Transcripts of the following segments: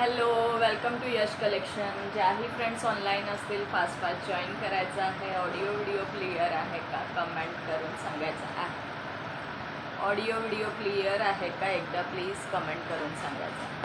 Hello, welcome to Yash collection. ज्याही friends online असतील fast fast join करायचं आहे. ऑडिओ व्हिडिओ क्लिअर आहे का कमेंट करून सांगायचं आहे. ऑडिओ व्हिडिओ क्लिअर आहे का एकदा प्लीज कमेंट करून सांगायचं.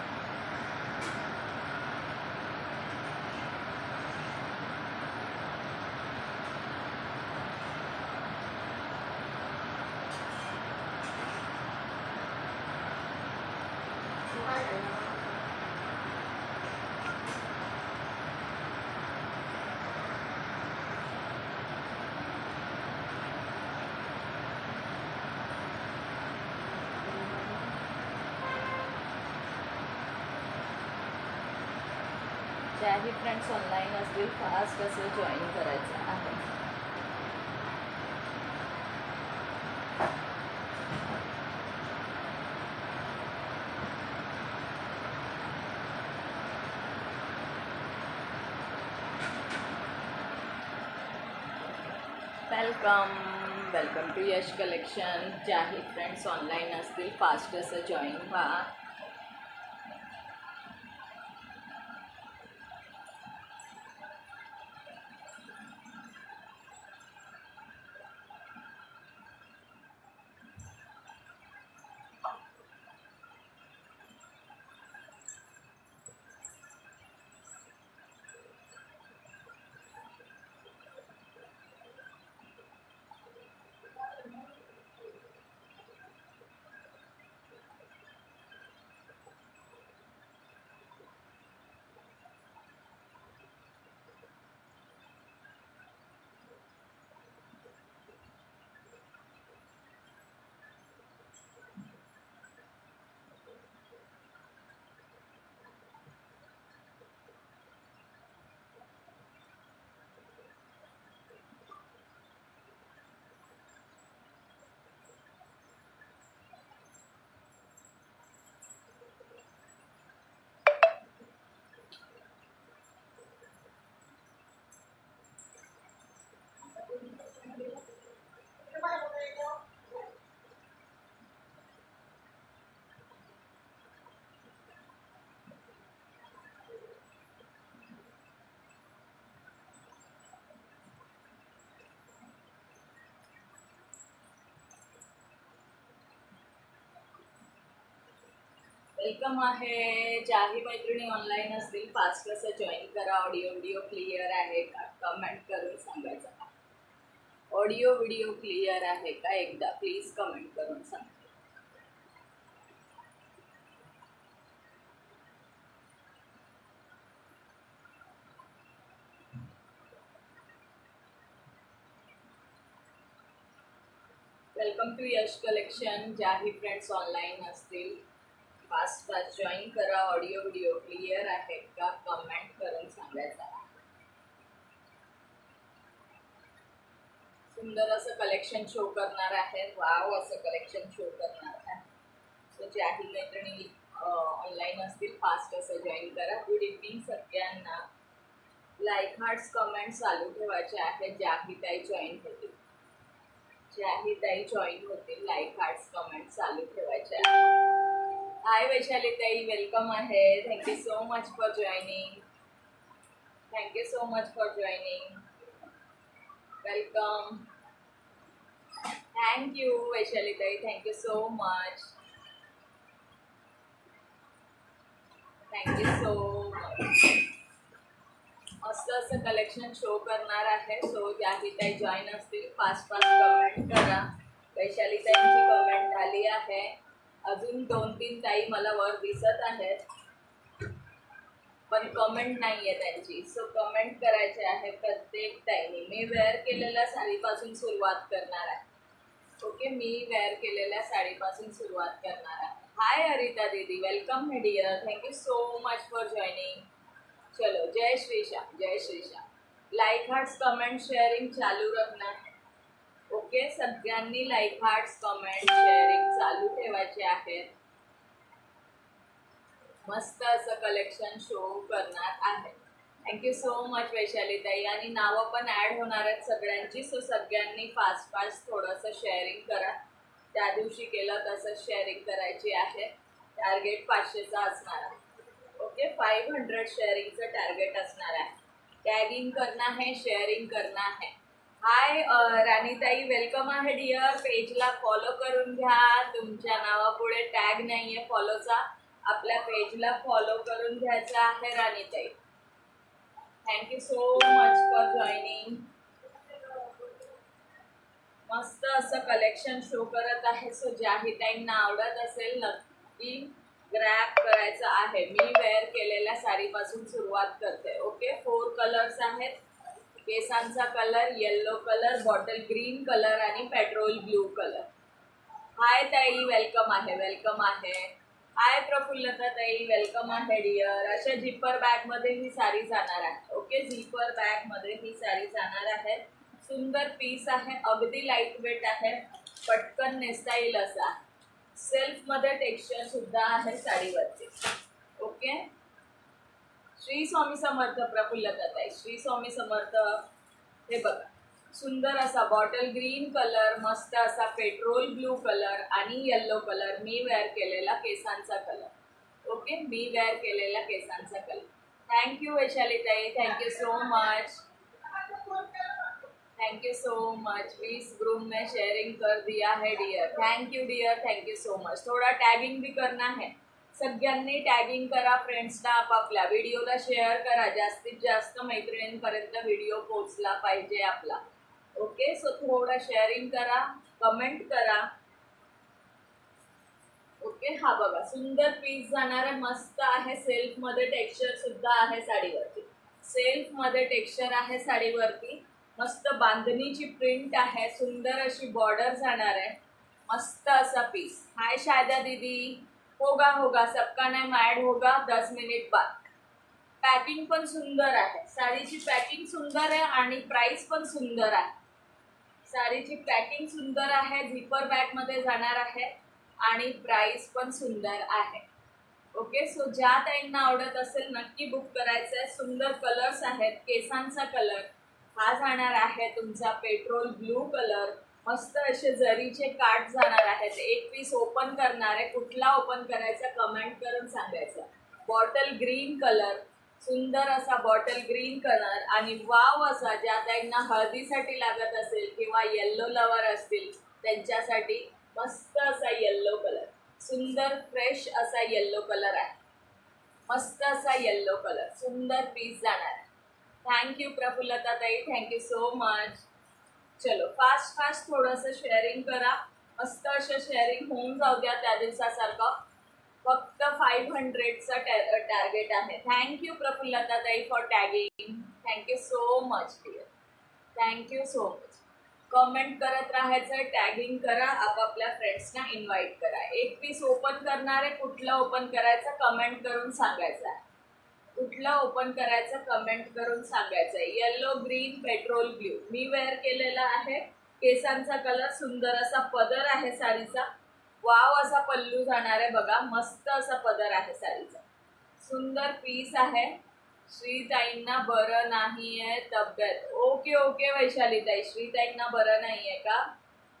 ज्याही फ्रेंड्स ऑनलाईन असतील फास्ट असं जॉईन करायचं आहे. Welcome to Yash collection. ज्याही फ्रेंड्स ऑनलाईन असतील फास्ट असं जॉईन व्हा. वेलकम आहे. ज्याही मैत्रिणी ऑनलाईन असतील फास्ट असं जॉईन करा. ऑडिओ व्हिडिओ क्लिअर आहे का कमेंट करून सांगायचं. ऑडिओ व्हिडिओ क्लिअर आहे का एकदा प्लीज कमेंट करून सांगा. Welcome to Yash collection. ज्याही फ्रेंड्स ऑनलाईन असतील फास्ट फास्ट जॉईन करा. ऑडिओ व्हिडिओ क्लिअर आहे का कमेंट करून सांगायचा. सुंदर असं कलेक्शन शो करणार आहे. वाव असं कलेक्शन शो करणार आहे. सो ज्याही मैत्रिणी ऑनलाईन असतील फास्ट असं जॉईन करा. गुड इव्हनिंग सगळ्यांना. लाईक हार्ट्स कमेंट चालू ठेवायचे आहेत. ज्याही ताई जॉईन होतील लाईक हार्ट्स कमेंट चालू ठेवायचे आहेत. हाय वैशाली ताई, वेलकम आहे. Thank you so much for joining. Welcome. Thank you Vaishali ताई, थँक्यू सो मच. मस्त असं कलेक्शन शो करणार आहे. सो ज्याही ताई जॉईन असतील फास्ट कमेंट करा. वैशाली ताईंची कमेंट झाली आहे. अजून 2-3 ताई मला वर दिसत आहेत पण कमेंट नाही आहे त्यांची. सो कमेंट करायचे आहे प्रत्येक ताईने. मी वेअर केलेल्या साडीपासून सुरुवात करणार आहे. ओके, मी वेअर केलेल्या साडीपासून सुरुवात करणार आहे. हाय अरिता दीदी, वेलकम है dear. Thank you so much for joining. चलो, जय Shri Shyam. Like hearts comment sharing चालू रखना. ओके, सगळ्यांनी लाईक हार्ट्स कमेंट शेअरिंग चालू ठेवायचे आहेत. मस्त असं कलेक्शन शो करणार आहे. थँक्यू सो मच वैशाली ताई. आणि नावं पण ॲड होणार आहेत सगळ्यांची. सो सगळ्यांनी फास्ट थोडंसं शेअरिंग करा. त्या दिवशी केलं तसंच शेअरिंग करायची आहे. टार्गेट 500चा असणार आहे. ओके. ओके 500 शेअरिंगचं टार्गेट असणार आहे. टॅगिंग करना है, शेअरिंग करना है. हाय राणीताई, वेलकम आहे डिअर. पेजला फॉलो करून घ्या. तुमच्या नावापुढे टॅग नाहीये फॉलोचा, आपल्या पेजला फॉलो करून घ्यायचा आहे राणीताई. Thank you so much for joining. मस्त असं कलेक्शन शो करत आहे. सो ज्याही ताईंना आवडत असेल नक्की ग्रॅब करायचं आहे. मी वेअर केलेल्या साडीपासून सुरुवात करते. ओके 4 कलर्स आहेत. केसांचा colour, yellow colour, bottle green colour आणि पेट्रोल ब्लू कलर. हाय ताई, वेलकम आहे, वेलकम आहे. हाय प्रफुल्लता ताई, वेलकम आहे डिअर. अशा झिपर बॅग मध्ये ही साडी जाणार आहे. ओके झिपर बॅग मध्ये ही साडी जाणार आहे. सुंदर पीस आहे, अगदी लाईट वेट आहे, पटकन नेसता येईल असा. सेल्फ मध्ये टेक्स्चर सुद्धा आहे साडीवरती. ओके श्री स्वामी समर्थ प्रफुल्लता ताई, श्री स्वामी समर्थ. हे बघा सुंदर असा बॉटल ग्रीन कलर, मस्त असा पेट्रोल ब्लू कलर आणि येल्लो कलर, मी वेअर केलेला केसांचा कलर. ओके मी वेअर केलेला केसांचा कलर. थँक्यू वैशाली ताई, thank you so much, thank you so much. 20 group में शेयरिंग कर दिया है dear. Thank you dear, thank you so much. थोड़ा टॅगिंग भी करना है. सगळ्यांनी टॅगिंग करा फ्रेंड्सना, आपापल्या व्हिडिओला शेअर करा. जास्तीत जास्त मैत्रिणींपर्यंत व्हिडिओ पोहोचला पाहिजे आपला. ओके सो थोडा शेअरिंग करा, कमेंट करा. ओके हा बघा सुंदर पीस जाणार आहे, मस्त आहे. सेल्फ मध्ये टेक्स्चर सुद्धा आहे साडीवरती. सेल्फ मध्ये टेक्स्चर आहे साडीवरती. मस्त बांधणीची प्रिंट आहे, सुंदर अशी बॉर्डर जाणार आहे, मस्त असा पीस. हाय शायदा दीदी, होगा होगा सबका नाम ॲड होगा 10 मिनिट बाद. पॅकिंग पण सुंदर आहे, साडीची पॅकिंग सुंदर आहे आणि प्राइस पण सुंदर आहे. साडीची पॅकिंग सुंदर आहे, झिपर बॅग मध्ये जाणार आहे आणि प्राइस पण सुंदर आहे. ओके सो ज्या ताईंना आवडत असेल नक्की बुक करायचं आहे. सुंदर कलर्स आहेत. केसांचा कलर हा जाणार आहे तुमचा पेट्रोल ब्लू कलर. मस्त असे जरीचे काठ जाणार आहेत. एक पीस ओपन करणार आहे, कुठला ओपन करायचा कमेंट करून सांगायचं. बॉटल ग्रीन कलर, सुंदर असा बॉटल ग्रीन कलर आणि वाव असा ज्या ताईंना हळदीसाठी लागत असेल किंवा येल्लो लवर असतील त्यांच्यासाठी मस्त असा येल्लो कलर, सुंदर फ्रेश असा येल्लो कलर आहे. मस्त असा येल्लो कलर, सुंदर पीस जाणार आहे. थँक्यू प्रफुल्लता ताई, थँक्यू सो मच. चलो फास्ट फास्ट थोडंसं शेअरिंग करा. मस्त असं शेअरिंग होऊन जाऊ द्या त्या दिवसासारखं. फक्त 500चा टार्गेट आहे. थँक्यू प्रफुल्लता ताई for tagging. Thank you so much dear, thank you so much. Comment करत राहायचं, टॅगिंग करा, आपापल्या फ्रेंड्सना इन्व्हाइट करा. एक पीस ओपन करणार आहे, कुठलं ओपन करायचं कमेंट करून सांगायचं आहे. कुठलं ओपन करायचं कमेंट करून सांगायचं आहे. येल्लो ग्रीन पेट्रोल ब्ल्यू मी वेअर केलेला आहे. केसांचा कलर, सुंदर असा पदर आहे साडीचा. वाव असा पल्लू जाणार आहे बघा, मस्त असा पदर आहे साडीचा. सुंदर पीस आहे. श्रीताईंना बरं नाही आहे तब्येत. ओके ओके वैशाली ताई, श्रीताईंना बरं नाही आहे का?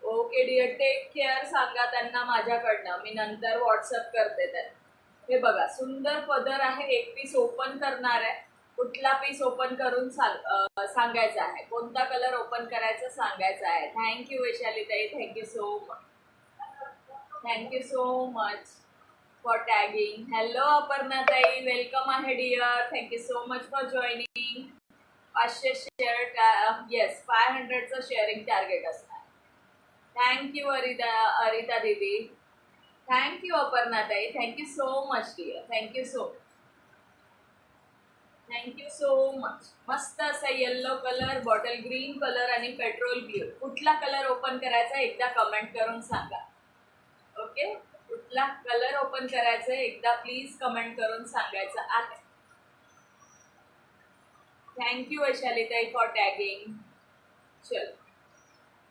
ओके डिअर, टेक केअर सांगा त्यांना माझ्याकडनं, मी नंतर व्हॉट्सअप करते त्यांना. हे बघा सुंदर पदर आहे. एक पीस ओपन करणार आहे, कुठला पीस ओपन करून सांगायचा आहे, कोणता कलर ओपन करायचा सांगायचा आहे. थँक्यू वैशाली ताई, thank you so much, thank you so much for tagging. Hello Aparna ताई, वेलकम आहे dear, thank you so much for joining. 500 share, yes 500चं शेअरिंग टार्गेट असणार. थँक्यू अरिता दीदी, थँक्यू अपर्णा ताई, thank you so much dear, thank you so much, thank you so much. मस्त असा yellow colour, bottle green colour आणि petrol blue. कुठला कलर ओपन करायचा एकदा कमेंट करून सांगा. ओके कुठला कलर ओपन करायचा एकदा प्लीज कमेंट करून सांगायचं आहे. थँक्यू वैशाली ताई फॉर टॅगिंग. चलो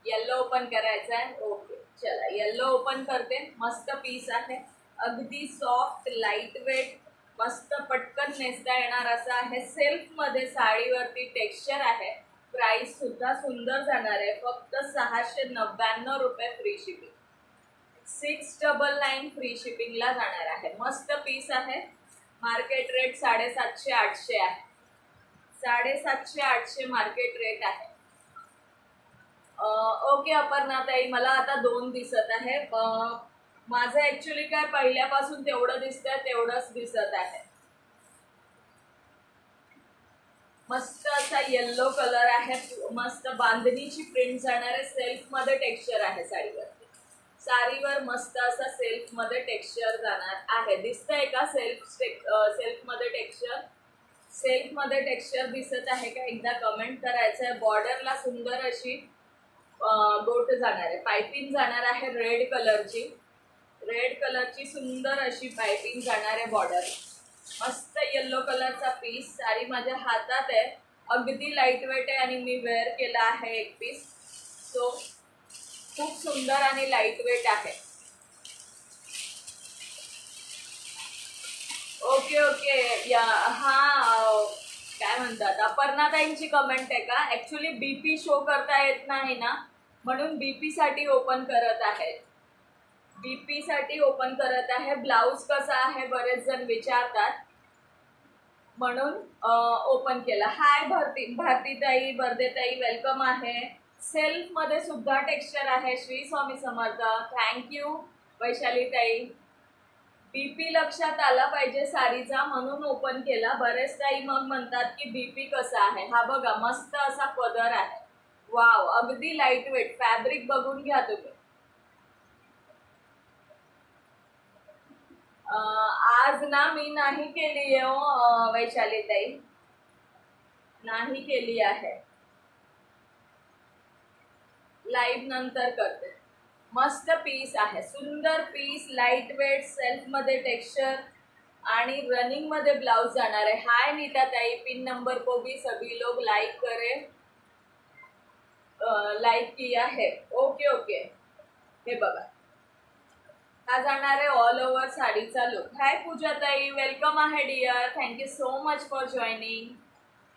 येल्लो ओपन करायचा आहे. ओके चला येल्लो ओपन करते. मस्त पीस आहे, अगदी सॉफ्ट लाईट वेट, मस्त पटकन नेसता येणार असा आहे. सेल्फ मध्ये साडीवरती टेक्स्चर आहे. प्राइस सुद्धा सुंदर जाणार आहे, फक्त 699 रुपये फ्री शिपिंग. 699 फ्री शिपिंगला जाणार आहे. मस्त पीस आहे, मार्केट रेट 750-800 आहे. 750-800 मार्केट रेट आहे. ओके अपर्णा ताई, मला आता 2 दिसत आहे. माझं ऍक्च्युली काय पहिल्यापासून तेवढं दिसतंय तेवढंच दिसत आहे. मस्त असा येल्लो कलर आहे, मस्त बांधणीची प्रिंट जाणार आहे, सेल्फ मध्ये टेक्स्चर आहे साडीवर. साडीवर मस्त असा सेल्फ मध्ये टेक्स्चर जाणार आहे. दिसतंय का सेल्फ मध्ये टेक्स्चर? सेल्फ मध्ये टेक्स्चर दिसत आहे का? एकदा कमेंट करायचं आहे. बॉर्डरला सुंदर अशी गोट जाणार आहे, पायपिंग जाणार आहे रेड कलरची सुंदर अशी पायपिंग जाणार आहे बॉर्डर. मस्त येल्लो कलरचा पीस साडी माझ्या हातात आहे. अगदी लाईट वेट आहे आणि मी वेअर केला आहे एक पीस. सो खूप सुंदर आणि लाईट वेट आहे. ओके या काय म्हणतात, अपर्णाताईंची कमेंट आहे का? ऍक्च्युली बीपी शो करता येत नाही ना, म्हणून बीपी साठी ओपन करत आहे. बीपी साठी ओपन करत आहे. ब्लाऊज कसा आहे बरेच जण विचारतात, म्हणून ओपन केला. हाय भारतीताई, बर्देताई, वेलकम आहे. सेल्फ मध्ये सुद्धा टेक्स्चर आहे. श्री स्वामी समर्थ. थँक्यू वैशालीताई. बीपी लक्षात आला पाहिजे साडीचा म्हणून ओपन केला. बरेच ताई मग म्हणतात की बीपी कसा आहे. हा बघा मस्त असा पदर आहे. वाव, अगदी लाईट वेट. फॅब्रिक बघून घ्या तुम्ही. आज ना मी नाही केली आहे वैशालीताई, नाही केली आहे. लाईव्ह नंतर करते. मस्त पीस आहे, सुंदर पीस, लाईट वेट, सेल्फ मध्ये टेक्स्चर आणि रनिंग मध्ये ब्लाउज जाणार आहे. हाय नीता ताई, पिन नंबर को भी सभी लोग लाइक करें. लाइक किया है. ओके हे बघा, हा जाणार आहे ऑल ओव्हर साडीचा लुक. हाय पूजा ताई, वेलकम आहे dear. Thank you so much for joining.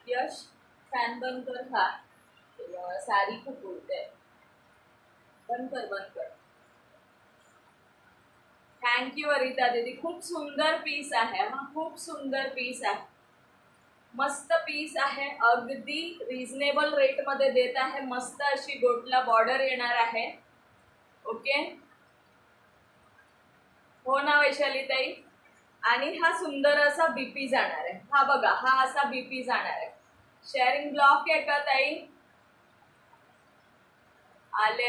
Yash fan बंद कर. हा साडी खूप उडते, बंद कर. थँक्यू अरिता दीदी. खूप सुंदर पीस आहे हा, खूप सुंदर पीस आहे. मस्त पीस आहे, अगदी रिझनेबल रेट मध्ये देत आहे. मस्त अशी गोटला बॉर्डर येणार आहे. ओके हो ना वैशाली ताई. आणि हा सुंदर असा बीपी जाणार आहे. हा बघा, हा असा बीपी जाणार आहे. शेअरिंग ब्लॉक आहे का ताई? आले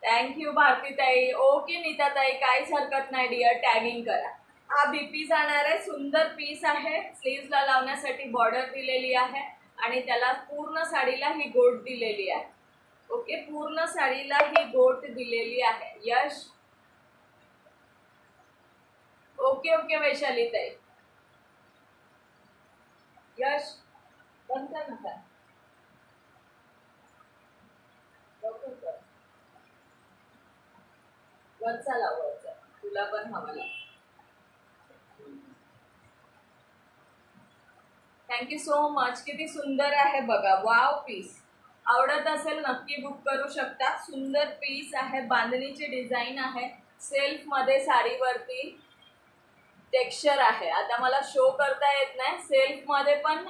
थँक्यू भारती ताई. ओके नीता ताई, काहीच हरकत नाही डिअर, टॅगिंग करा. हा बीपी जाणार आहे. सुंदर पीस आहे. स्लीव्हला लावण्यासाठी बॉर्डर दिलेली आहे आणि त्याला पूर्ण साडीला ही गोट दिलेली आहे. ओके, पूर्ण साडीला ही गोट दिलेली आहे. यश ओके वैशाली ताई. यश बंद कर नका, वरचा लाव, वरचा तुला पण हवा. Thank you so much. किती सुंदर आहे बघा. Wow piece. आवडत असेल नक्की बुक करू शकता. सुंदर पीस आहे, बांधणीची डिझाईन आहे, सेल्फ मध्ये साडीवरती टेक्स्चर आहे. आता मला शो करता येत नाही. सेल्फ मध्ये पण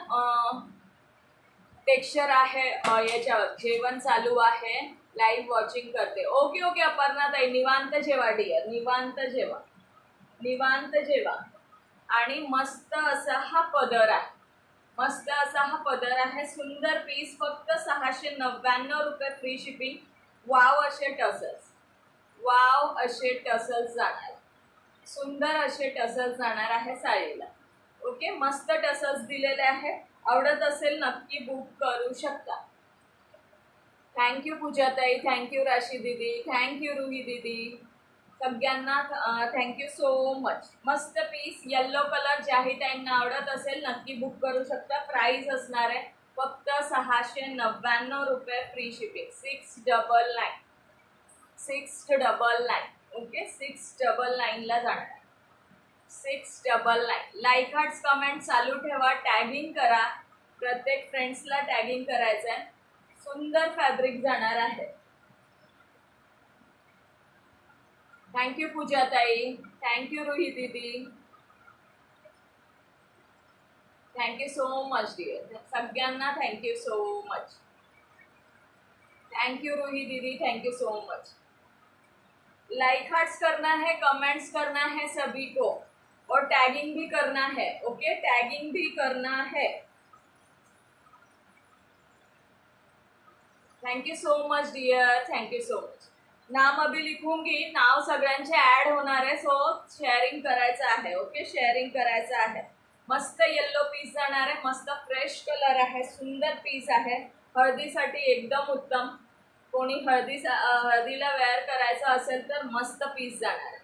टेक्स्चर आहे. याच्यावर जेवण चालू आहे, लाईव्ह वॉचिंग करते. ओके अपर्णा ताई, निवांत जेवा डिअर, निवांत जेवा. आणि मस्त असा हा पदर आहे. मस्त असा हा पदर आहे. सुंदर पीस. फक्त 699 रुपये फ्री शिपिंग. वाव असे टसल्स जाणार. सुंदर असे टसल्स जाणार आहे साडीला. ओके, मस्त टसल्स दिलेले आहे. आवडत असेल नक्की बुक करू शकता. थँक्यू पूजाताई, थँक्यू राशी दीदी, थँक्यू रुही दीदी, सगळ्यांना थँक्यू सो मच. मस्त पीस, येल्लो कलर. ज्याही ताईंना आवडत असेल नक्की बुक करू शकता. प्राइस असणार आहे फक्त 699 रुपये फ्री शिपिंग. 699. ओके, 699 ला जाणार. 699. लाईक हार्ट्स कमेंट चालू ठेवा. टॅगिंग करा, प्रत्येक फ्रेंड्सला टॅगिंग करायचं आहे. सुंदर फॅब्रिक जाणार आहे. थँक्यू पूजाताई, थँक्यू रुही दीदी. थँक्यू सो मच डिअर, सगळ्यांना thank you so much. Thank you Ruhi दीदी, thank you so much. Like hearts करना है, कमेंट्स करना है सभी को, और टैगिंग भी करना है. ओके, टैगिंग भी करना है. Thank you so much dear, thank you so much. नाम अभी लिखूंगी, नाव सगळ्यांचे ऍड होणार आहे, सो शेअरिंग करायचं आहे. ओके, शेअरिंग करायचं आहे. मस्त येल्लो पीस जाणार आहे, मस्त फ्रेश कलर आहे, सुंदर पीस आहे, हळदीसाठी एकदम उत्तम. कोणी हळदीला वेअर करायचं असेल तर मस्त पीस जाणार आहे.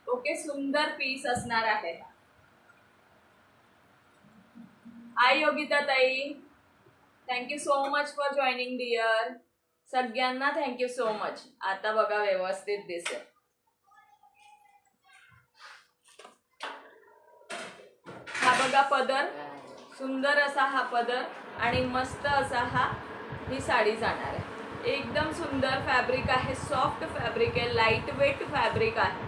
ओके, सुंदर पीस असणार आहे. हाय योगिता ताई, thank you so much for joining dear. सगळ्यांना थँक्यू सो मच. आता बघा व्यवस्थित दिसेल. हा बघा पदर, सुंदर असा हा पदर आणि मस्त असा ही साडी जाणार आहे. एकदम सुंदर फॅब्रिक आहे, सॉफ्ट फॅब्रिक आहे, लाईट वेट फॅब्रिक आहे,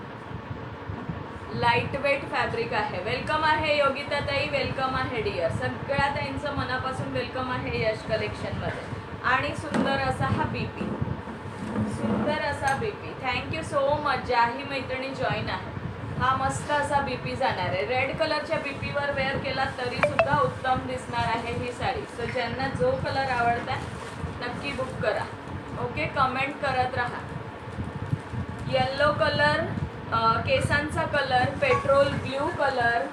लाईट वेट फॅब्रिक आहे. वेलकम आहे योगिता ताई, वेलकम आहे डिअर. सगळ्या ताईंचं मनापासून वेलकम आहे यश कलेक्शनमध्ये. आणि सुंदर असा हा बीपी, सुंदर असा बीपी. Thank you so much. ज्याही मैत्रिणी जॉईन आहे, हा मस्त असा बीपी जाणार आहे. रेड कलरच्या बीपीवर वेअर केला तरी सुद्धा उत्तम दिसणार आहे ही साडी. सो ज्यांना जो कलर आवडता नक्की बुक करा. ओके, कमेंट करत राहा. येल्लो कलर, केसांचा colour, petrol blue colour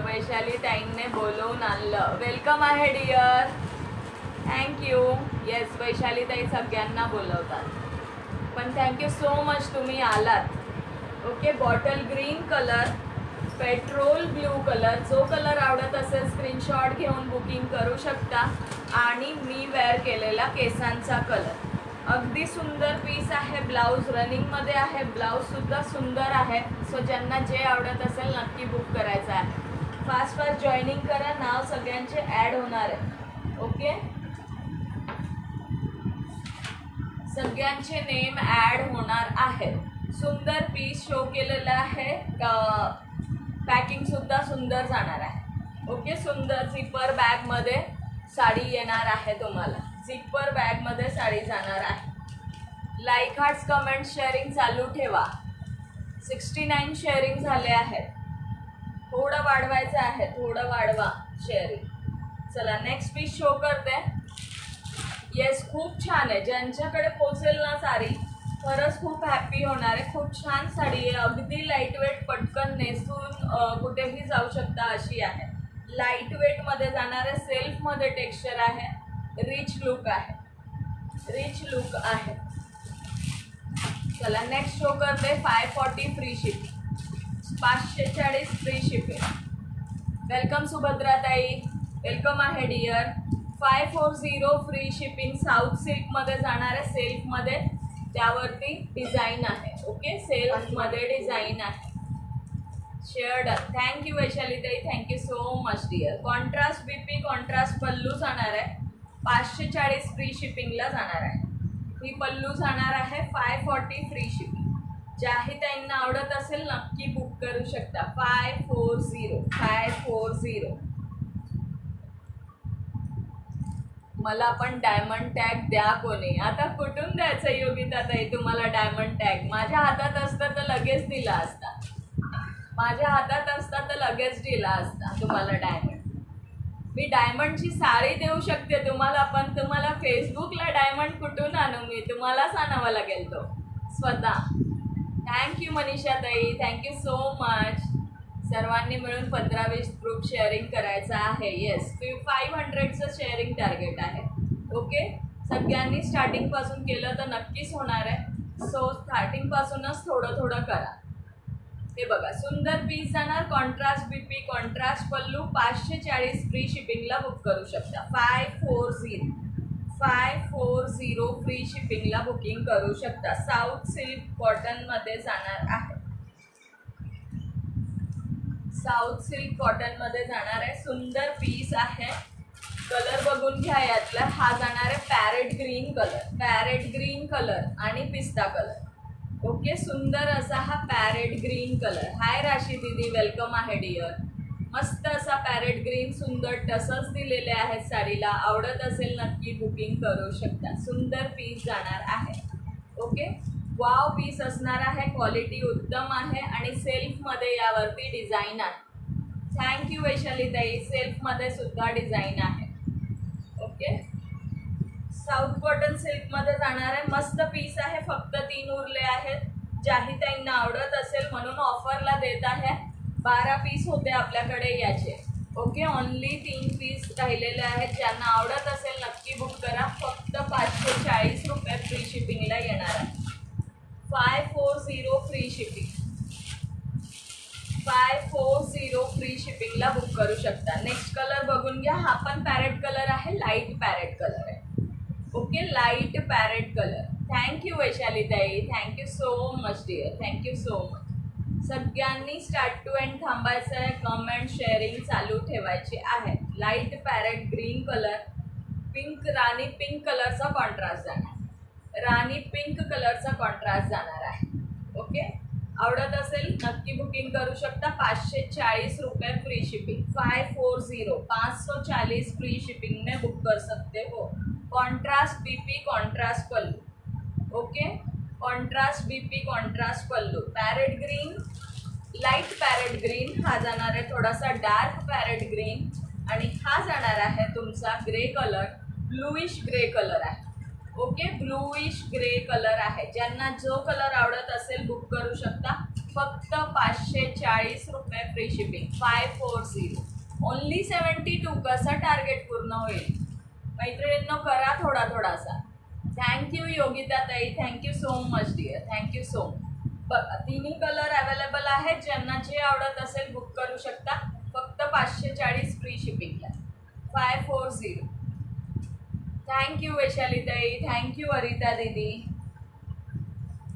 Vaishali ताईंने बोलवून आणलं. वेलकम आहे डिअर, थँक्यू. येस, वैशाली ताई सगळ्यांना बोलवतात, पण थँक्यू सो मच तुम्ही आलात. Okay, bottle green colour, petrol blue colour, जो कलर आवडत असेल स्क्रीनशॉट घेऊन बुकिंग करू शकता. आणि मी वेअर केलेला केसांचा कलर, अगदी सुंदर पीस आहे. ब्लाऊज रनिंगमध्ये आहे, ब्लाऊजसुद्धा सुंदर आहे. सो ज्यांना जे आवडत असेल नक्की बुक करायचं आहे. फास्ट फास्ट जॉईनिंग करा, नाव सगळ्यांचे ॲड होणार आहे. ओके, सगळ्यांचे नेम ॲड होणार आहेत. सुंदर पीस शो केलेला आहे, पॅकिंग सुद्धा सुंदर जाणार आहे. ओके, सुंदर झिपर बॅगमध्ये साडी येणार आहे तुम्हाला. झिपर बॅगमध्ये साडी जाणार आहे. लाईक हार्ट्स, कमेंट, शेअरिंग चालू ठेवा. 69 शेअरिंग झाले आहेत. थोडं वाढवायचं आहे, थोडं वाढवा शेअरिंग. चला नेक्स्ट पीस शो करते. येस, खूप छान आहे. ज्यांच्याकडे पोचेल ना साडी, खरंच खूप हॅप्पी होणार आहे. खूप छान साडी आहे, अगदी लाईट वेट, पटकन नेसून कुठेही जाऊ शकता अशी आहे. लाईट वेटमध्ये जाणार आहे, सेल्फमध्ये टेक्स्चर आहे, रिच लुक आहे, रिच लुक आहे. चला नेक्स्ट शो करते. 540 free shipping, 540 free shipping. Welcome सुभद्राताई, वेलकम आहे डिअर. 540 फ्री शिपिंग, साऊथ सिल्कमध्ये जाणार आहे, सेल्फमध्ये, त्यावरती डिझाईन आहे. ओके, सेल्फमध्ये डिझाईन आहे. शेअर्ड. थँक्यू वैशाली ताई, thank you so much dear. Contrast BP, contrast pallu जाणार आहे, 540 फ्री शिपिंगला जाणार आहे. ही पल्लू जाणार आहे 540 फ्री शिपिंग. ज्याही ताईंना आवडत असेल नक्की बुक करू शकता. 540. मला पण डायमंड टॅग द्या कोणी. आता कुठून द्यायचं योगिता ताई तुम्हाला डायमंड टॅग? माझ्या हातात असतं तर लगेच दिला असता, माझ्या हातात असता तर लगेच दिला असता तुम्हाला डायमंड. मी डायमंडची साडी देऊ शकते तुम्हाला, पण तुम्हाला फेसबुकला डायमंड कुठून आणू मी? तुम्हालाच आणावं लागेल तो स्वतः. थँक्यू मनीषा ताई, थँक्यू सो मच. सर्वांनी मिळून 15-20 ग्रुप शेअरिंग करायचं आहे. येस, 500चं शेअरिंग टार्गेट आहे. ओके, सगळ्यांनी स्टार्टिंगपासून केलं तर नक्कीच होणार आहे. सो स्टार्टिंगपासूनच थोडं थोडं करा. हे बघा, सुंदर पीस जाणार. कॉन्ट्रास्ट बीपी, कॉन्ट्रास्ट पल्लू, 540 फ्री शिपिंगला बुक करू शकता. 540 फ्री शिपिंगला बुकिंग करू शकता. साऊथ सिल्क कॉटनमध्ये जाणार आहे, साऊथ सिल्क कॉटनमध्ये जाणार आहे. सुंदर पीस आहे. कलर बघून घ्या यातला. हा जाणार आहे parrot green colour, parrot green colour आणि पिस्ता कलर. ओके, सुंदर असा हा पॅरेट ग्रीन कलर. हाय राशी दीदी, वेलकम आहे डिअर. मस्त असा पॅरेट ग्रीन सुंदर टसल्स दिलेले आहेत साडीला. आवडत असेल नक्की बुकिंग करू शकता. सुंदर पीस जाणार आहे. ओके, वाव पीस असणार आहे. क्वालिटी उत्तम आहे आणि सेल्फमध्ये यावरती डिझाईन आहे. थँक्यू वैशाली ताई. सेल्फमध्ये सुद्धा डिझाईन आहे. ओके, साऊथ कॉटन सिल्कमध्ये जाणार आहे. मस्त पीस आहे. फक्त 3 उरले आहेत. ज्याही ताईंना आवडत असेल म्हणून ऑफरला देत आहे. 12 पीस होते आपल्याकडे याचे. ओके, ओनली 3 पीस राहिलेले आहेत. ज्यांना आवडत असेल नक्की बुक करा. फक्त 540 रुपये फ्री शिपिंगला येणार आहे. 540 फ्री शिपिंग. 540 फ्री शिपिंगला बुक करू शकता. नेक्स्ट कलर बघून घ्या. हा पण पॅरेट कलर आहे. लाईट पॅरेट कलर आहे. Okay, light parrot colour. Thank you Vaishali ताई. Thank you so much dear. Thank you so much. सगळ्यांनी स्टार्ट टू एंड थांबायचं आहे. कमेंट शेअरिंग चालू ठेवायची आहे. Light parrot green colour, pink rani pink कलरचा कॉन्ट्रास्ट जाणार. राणी पिंक कलरचा कॉन्ट्रास्ट जाणार आहे. ओके, आवडत असेल नक्की बुकिंग करू शकता. 540 रुपये फ्री शिपिंग. 540 फ्री शिपिंग में बुक कर सकते हो. Contrast BP, contrast pallu. Okay, contrast BP, contrast pallu. Parrot green, light parrot green हा जाणार आहे. थोडासा डार्क पॅरेट ग्रीन आणि हा जाणार आहे तुमचा grey colour. Bluish grey colour आहे. ओके, ब्लूइश ग्रे कलर आहे. ज्यांना जो कलर आवडत असेल बुक करू शकता. फक्त 540 रुपये फ्री शिपिंग. 540. ओनली 72. कसं टार्गेट पूर्ण होईल मैत्रिणींनो? करा थोडा थोडासा. थँक्यू योगिता ताई. Thank you so much dear. Thank you so much. तिन्ही कलर अवेलेबल आहेत. ज्यांना जे आवडत असेल बुक करू शकता. फक्त 540 फ्री शिपिंगला. 540. थँक्यू वैशाली ताई. थँक्यू अरिता दीदी.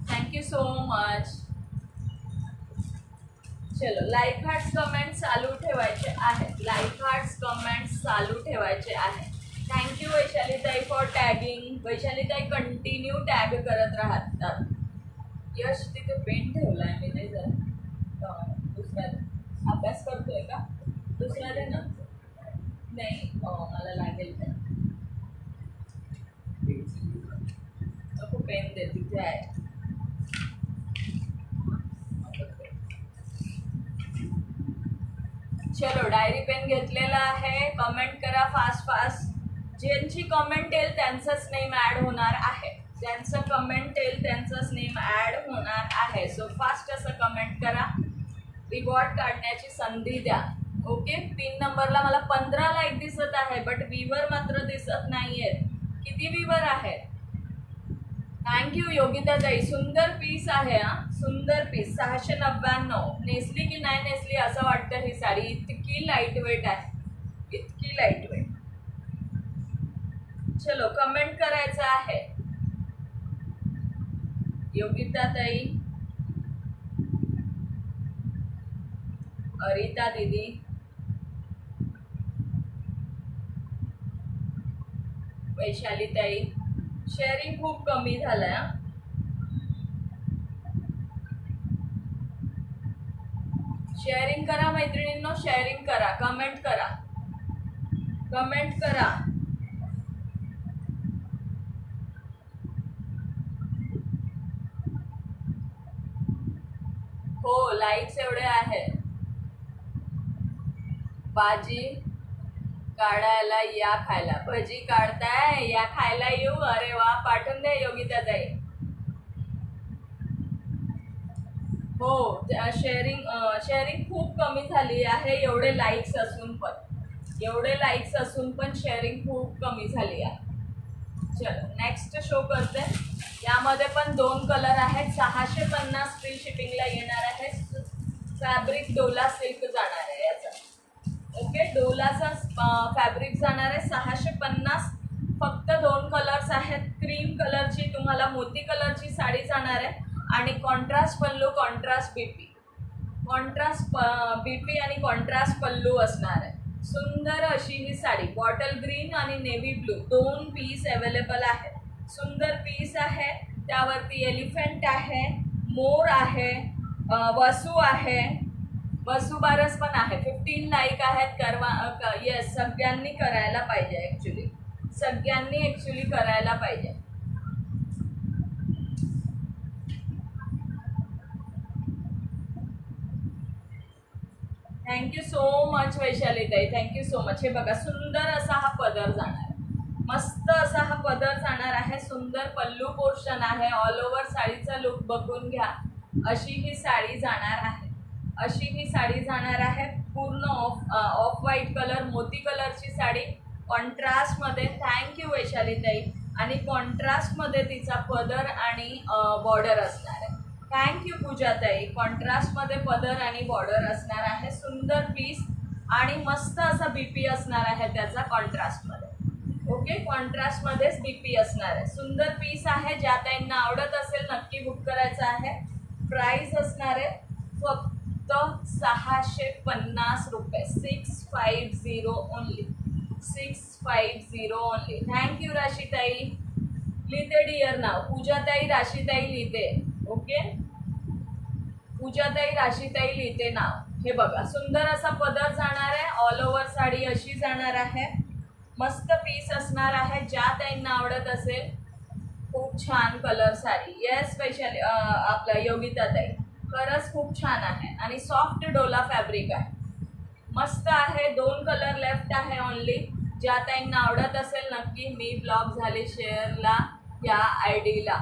Thank you so much. चलो, लाईक हार्ट्स कमेंट चालू ठेवायचे आहेत. लाईक हार्ट्स कमेंट चालू ठेवायचे आहेत. थँक्यू वैशाली ताई फॉर टॅगिंग. वैशाली ताई कंटिन्यू टॅग करत राहतात. यश तिथे पेन ठेवला आहे मी. ते जरा दुसऱ्या अभ्यास करतोय का? दुसऱ्या दे ना. नाही, मला लागेल ते. नको, पेन दे. तिथे आहे. चलो, डायरी पेन घेतलेला आहे. कमेंट करा फास्ट फास्ट. ज्यांची कमेंट येईल त्यांचंच नेम ॲड होणार आहे. ज्यांचं कमेंट येईल त्यांचंच नेम ॲड होणार आहे. सो फास्ट असं कमेंट करा. रिवॉर्ड काढण्याची संधी द्या. ओके, 3 नंबरला मला 15 लाईक दिसत आहे, बट व्हीवर मात्र दिसत नाही आहेत. किती व्हीवर आहेत? थँक्यू योगिता ताई. सुंदर पीस आहे. हा, सुंदर पीस. 699. नेसली की नाही नेसली असं वाटतं ही साडी. इतकी लाईट वेट आहे. इतकी लाईट वेट. चलो, कमेंट करायचं आहे. योगिता ताई, अरिता दीदी, वैशाली ताई. शेअरिंग खूप कमी झालंय. शेअरिंग करा मैत्रिणींनो. शेअरिंग करा. कमेंट करा. कमेंट करा. हो, लाईक्स एवढे आहेत. भाजी काढायला या खायला. भजी काढताय? या खायला येऊ? अरे वा, पाठवून द्या योगिता ताई. हो, शेअरिंग खूप कमी झाली आहे. एवढे लाईक्स असून पण शेअरिंग खूप कमी झाली आहे. चलो, नेक्स्ट शो करते. यामध्ये पण 2 कलर आहेत. 650 फ्री शिपिंगला येणार आहे. फॅब्रिक डोला सिल्क जाणार आहे याचा. ओके, डोलाचा फॅब्रिक जाणार आहे. 650. फक्त 2 कलर्स आहेत. क्रीम कलरची तुम्हाला मोती कलरची साडी जाणार आहे आणि कॉन्ट्रास्ट पल्लू, कॉन्ट्रास्ट बीपी. कॉन्ट्रास्ट बीपी आणि कॉन्ट्रास्ट पल्लू असणार आहे. सुंदर अशी ही साडी. बॉटल ग्रीन आणि नेव्ही ब्लू 2 पीस अवेलेबल आहेत. सुंदर पीस आहे. त्यावरती एलिफंट आहे, मोर आहे, वसू आहे. वसुबारस पण आहे. 15 लाईक आहेत. येस, सगळ्यांनी करायला पाहिजे. सगळ्यांनी ऍक्च्युली करायला पाहिजे. थँक्यू सो मच वैशालीताई, थँक्यू सो मच. हे बघा, सुंदर असा हा पदर जाणार, मस्त असा हा पदर जाणार आहे. सुंदर पल्लू पोर्शन आहे. ऑल ओव्हर साडीचा लुक बघून घ्या. अशी ही साडी जाणार आहे. अशी ही साडी जाणार आहे. पूर्ण ऑफ व्हाईट कलर, मोती कलरची साडी कॉन्ट्रास्टमध्ये. थँक्यू वैशालीताई. आणि कॉन्ट्रास्टमध्ये तिचा पदर आणि बॉर्डर असणार आहे. थँक्यू पूजाताई. कॉन्ट्रास्टमध्ये पदर आणि बॉर्डर असणार आहे. सुंदर पीस आणि मस्त असा बीपी असणार आहे त्याचा कॉन्ट्रास्टमध्ये. ओके, कॉन्ट्रास्टमध्येच बीपी असणार आहे. सुंदर पीस आहे. ज्या ताईंना आवडत असेल नक्की बुक करायचं आहे. प्राइस असणार आहे फक्त 650 रुपये. 650 ओनली. 650 ओनली. थँक्यू राशीताई. लिहिते डिअर नाव. पूजाताई राशीताई लिहिते. ओके, पूजाताई राशीताई लिहिते नाव. हे बघा, सुंदर असा पदर जाणार आहे. ऑल ओव्हर साडी अशी जाणार आहे. मस्त पीस असणार आहे. ज्या ताईंना आवडत असेल, खूप छान कलर साडी. येस वैशाली, आपला योगिता ताई, खरंच खूप छान आहे. आणि सॉफ्ट डोला फॅब्रिक आहे. मस्त आहे. 2 कलर लेफ्ट आहे ओनली. ज्या ताईंना आवडत असेल नक्की मी ब्लॉग झाले शेअरला या ID ला.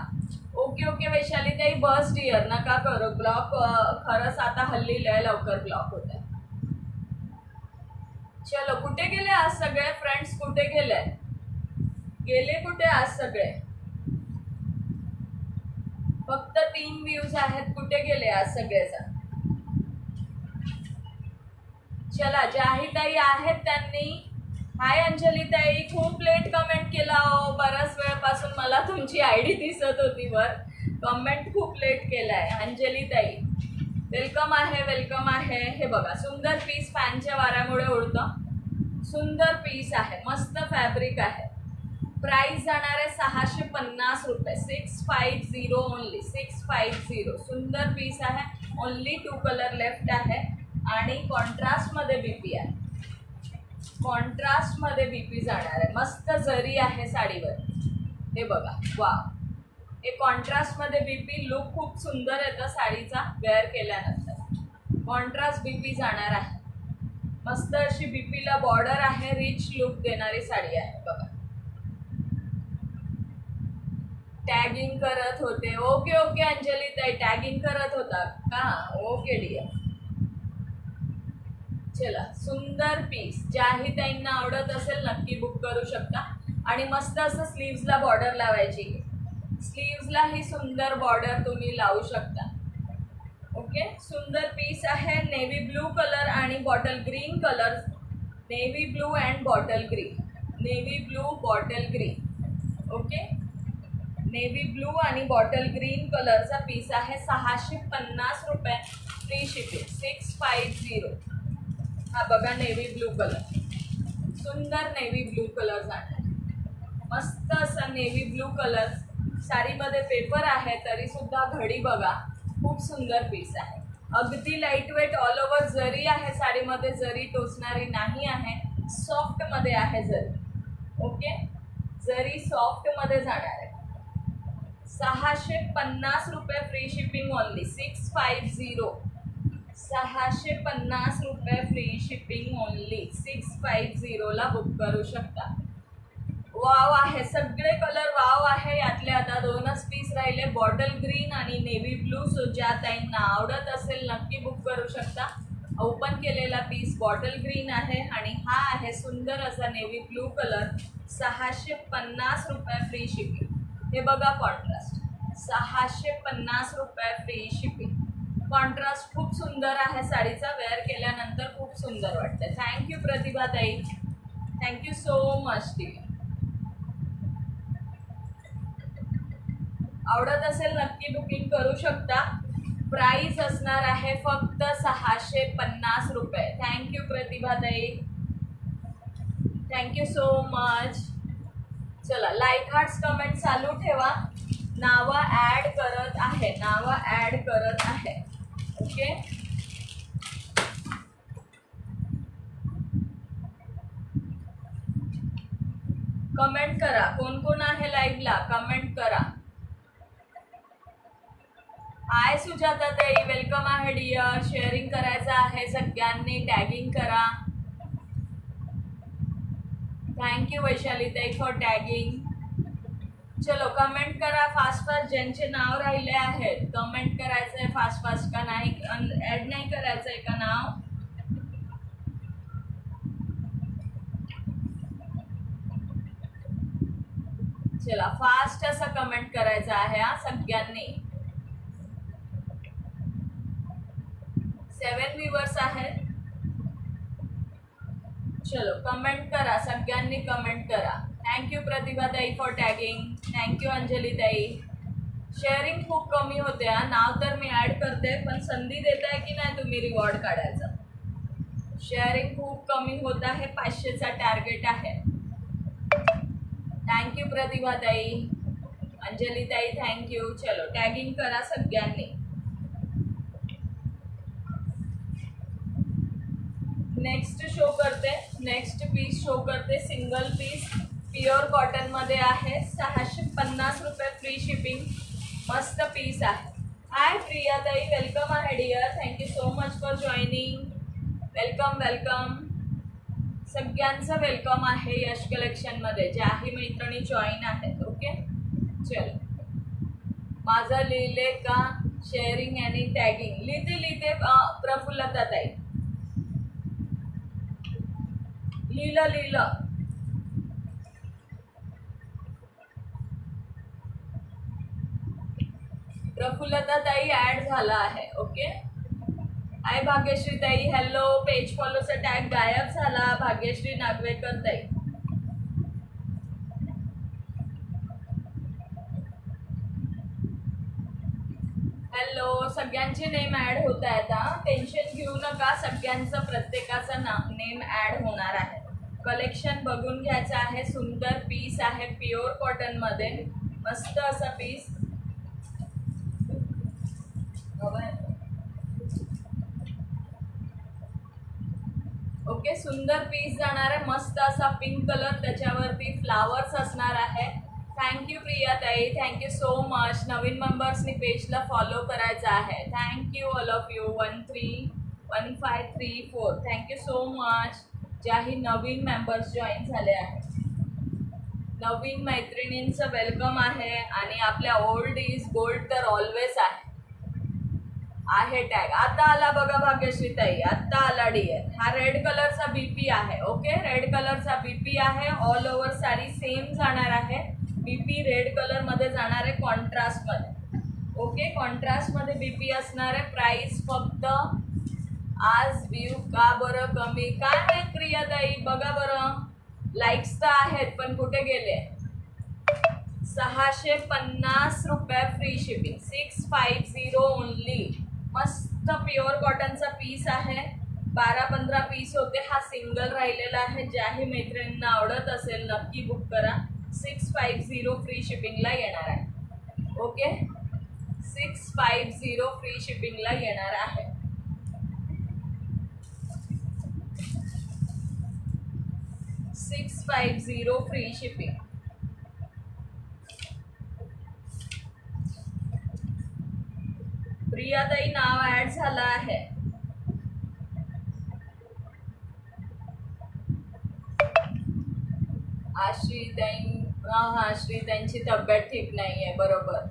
ओके ओके वैशाली ताई, बस डिअर, नका करू ब्लॉक. खरंच आता हल्ली लय लवकर ब्लॉक होत आहे. चलो, कुठे गेले आज सगळे फ्रेंड्स? कुठे गेले कुठे आज सगळे? फक्त 3 व्ह्यूज आहेत. कुठे गेले आज सगळेजण? चला, ज्याही ताई आहेत त्यांनी. हाय अंजली ताई, खूप लेट कमेंट केला हो. बऱ्याच वेळपासून मला तुमची ID दिसत होती वर. कमेंट खूप लेट केलाय. अंजली ताई वेलकम आहे, वेलकम आहे. हे बघा, सुंदर पीस फॅनच्या वाऱ्यामुळे उडतं. सुंदर पीस आहे. मस्त फॅब्रिक आहे. प्राइस जाणार आहे 650 रुपये. 650 ओनली. 650. सुंदर पीस आहे. ओनली 2 कलर लेफ्ट आहे. आणि कॉन्ट्रास्टमध्ये बीपी आहे. कॉन्ट्रास्टमध्ये बीपी जाणार आहे. मस्त जरी आहे साडीवर. हे बघा, वा, हे कॉन्ट्रास्टमध्ये बीपी लुक खूप सुंदर येतं साडीचा वेअर केल्यानंतर. कॉन्ट्रास्ट बीपी जाणार आहे. मस्त अशी बीपीला बॉर्डर आहे. रिच लुक देणारी साडी आहे. बघा, टॅगिंग करत होते. ओके ओके अंजली ताई, टॅगिंग करत होता का? Okay dear. चला, सुंदर पीस. ज्याही ताईंना आवडत असेल नक्की बुक करू शकता. आणि मस्त असं स्लीव्सला बॉर्डर लावायची. स्लीव्सला ही सुंदर बॉर्डर तुम्ही लावू शकता. ओके, सुंदर पीस आहे. नेव्ही ब्लू कलर आणि bottle green colour. Navy blue and bottle green. Navy blue bottle green. Okay, navy blue आणि बॉटल ग्रीन कलरचा पीस आहे. 650 रुपये. Free shipping. 650. हा बघा, नेव्ही ब्लू कलर. सुंदर नेव्ही ब्लू कलर जाणार. मस्त असा नेव्ही ब्लू कलर. साडीमध्ये पेपर आहे तरी सुद्धा घडी बघा. खूप सुंदर पीस आहे. अगदी लाईट वेट. ऑल ओव्हर जरी आहे साडीमध्ये. जरी टोचणारी नाही आहे. सॉफ्टमध्ये आहे जरी. ओके, जरी सॉफ्टमध्ये जाणार आहे. 650 रुपये. Free shipping only. 650. 650 रुपये. Free shipping only. 650ला बुक करू शकता. वाव आहे. सगळे कलर वाव आहे. यातले आता 2च पीस राहिले, बॉटल ग्रीन आणि नेव्ही ब्लू. सो ज्या ताईंना आवडत असेल नक्की बुक करू शकता. ओपन केलेला पीस बॉटल ग्रीन आहे आणि हा आहे सुंदर असा नेव्ही ब्लू कलर. 650 रुपये. Free shipping. हे बघा, कॉन्ट्रास्ट. 650 रुपये. Free shipping. कॉन्ट्रास्ट खूप सुंदर आहे साडीचा. वेअर केल्यानंतर खूप सुंदर वाटतं. थँक्यू प्रतिभा ताई, थँक्यू सो मच. ती आवडत असेल नक्की बुकिंग करू शकता. प्राइस असणार आहे फक्त 650 रुपये. थँक्यू प्रतिभा ताई, थँक्यू सो मच. चला, लाईक हार्ट्स कमेंट चालू ठेवा. नावं ॲड करत आहे. नावं ॲड करत आहे. ओके, कमेंट करा, कोण कोण आहे लाईव्हला कमेंट करा. हाय सुजाता ताई, वेलकम आहे डिअर. शेअरिंग करायचं आहे सगळ्यांनी, टॅगिंग करा. थँक्यू वैशाली ताई फॉर टॅगिंग. चलो कमेंट करा फास्ट फास्ट, ज्यांचे नाव राहिले आहेत कमेंट करायचं आहे फास्ट फास्ट. का नाही ऍड नाही करायचं आहे का नाव? चला फास्ट असं कमेंट करायचं आहे हा सगळ्यांनी. 7 व्ह्यूअर्स आहेत. चलो कमेंट करा सगळ्यांनी, कमेंट करा. थँक्यू प्रतिभा ताई फॉर टॅगिंग. थँक्यू अंजली ताई. शेअरिंग खूप कमी होते हा. नाव तर मी ॲड करते पण संधी देताय की नाही तुम्ही रिवॉर्ड काढायचा. शेअरिंग खूप कमी होत आहे. 500चा टार्गेट आहे. थँक्यू प्रतिभा ताई, अंजली ताई थँक्यू. चलो टॅगिंग करा सगळ्यांनी. नेक्स्ट शो करते, नेक्स्ट पीस शो करते. सिंगल पीस प्युअर कॉटन मध्ये आहे. 650 रुपये फ्री शिपिंग. मस्त पीस आहे. हाय प्रिया ताई, वेलकम आहे dear. Thank you so much for joining. Welcome welcome, सगळ्यांचं वेलकम आहे यश कलेक्शन मध्ये. ज्याही मैत्रिणी जॉईन आहेत. ओके चल, माझं लिहिले का शेअरिंग आणि टॅगिंग? लिहिते प्रफुल्लता ताई, लिहिलं. प्रफुल्लता ताई ऍड झाला आहे. ओके हाय भाग्यश्री ताई, हॅलो. पेज फॉलोचा टॅग गायब झाला. भाग्यश्री नागवेकर ताई, हॅलो. सगळ्यांचे नेम ऍड होत आहेत हा. टेन्शन घेऊ नका, सगळ्यांचं प्रत्येकाचं नेम ऍड होणार आहे. कलेक्शन बघून घ्यायचं आहे. सुंदर पीस आहे प्युअर कॉटन मध्ये. मस्त असा पीस. ओके सुंदर पीस जाणार आहे. मस्त असा पिंक कलर, त्याच्यावरती फ्लावर्स असणार आहे. थँक्यू प्रिया ताई, थँक्यू सो मच. नवीन मेंबर्सनी पेजला फॉलो करायचं आहे. Thank you all of you. 131534 thank you so much. ज्याही नवीन मेंबर्स जॉईन झाले आहेत, नवीन मैत्रिणींचं वेलकम आहे. आणि आपल्या ओल्ड इज गोल्ड तर ऑलवेज आहे टॅग. आता आला बघा भाग्यश्री ताई, आता आला डिअर. हा रेड कलरचा बीपी आहे. ओके रेड कलरचा बीपी आहे. ऑल ओव्हर साडी सेम जाणार आहे. बीपी रेड कलर मध्ये जाणार आहे, कॉन्ट्रास्ट मध्ये. ओके कॉन्ट्रास्ट मध्ये बीपी असणार आहे. प्राइस फक्त आज व्ह्यू का बरं कमी? काय माहित प्रिया ताई, बघा बरं. लाईक्स तर आहेत पण कुठे गेले? 650 रुपये फ्री शिपिंग. 650 ओनली. मस्त प्युअर कॉटनचा पीस आहे. 12-15 पीस होते. हा सिंगल राहिलेला आहे. ज्याही मैत्रिणींना आवडत असेल नक्की बुक करा. 650 फ्री शिपिंगला येणार आहे. ओके 650 फ्री शिपिंगला येणार आहे. $650 फ्री शिपिंग. प्रियाताई नाव ऍड झालं आहे. आश्रितांची तब्येत ठीक नाहीये. बरोबर.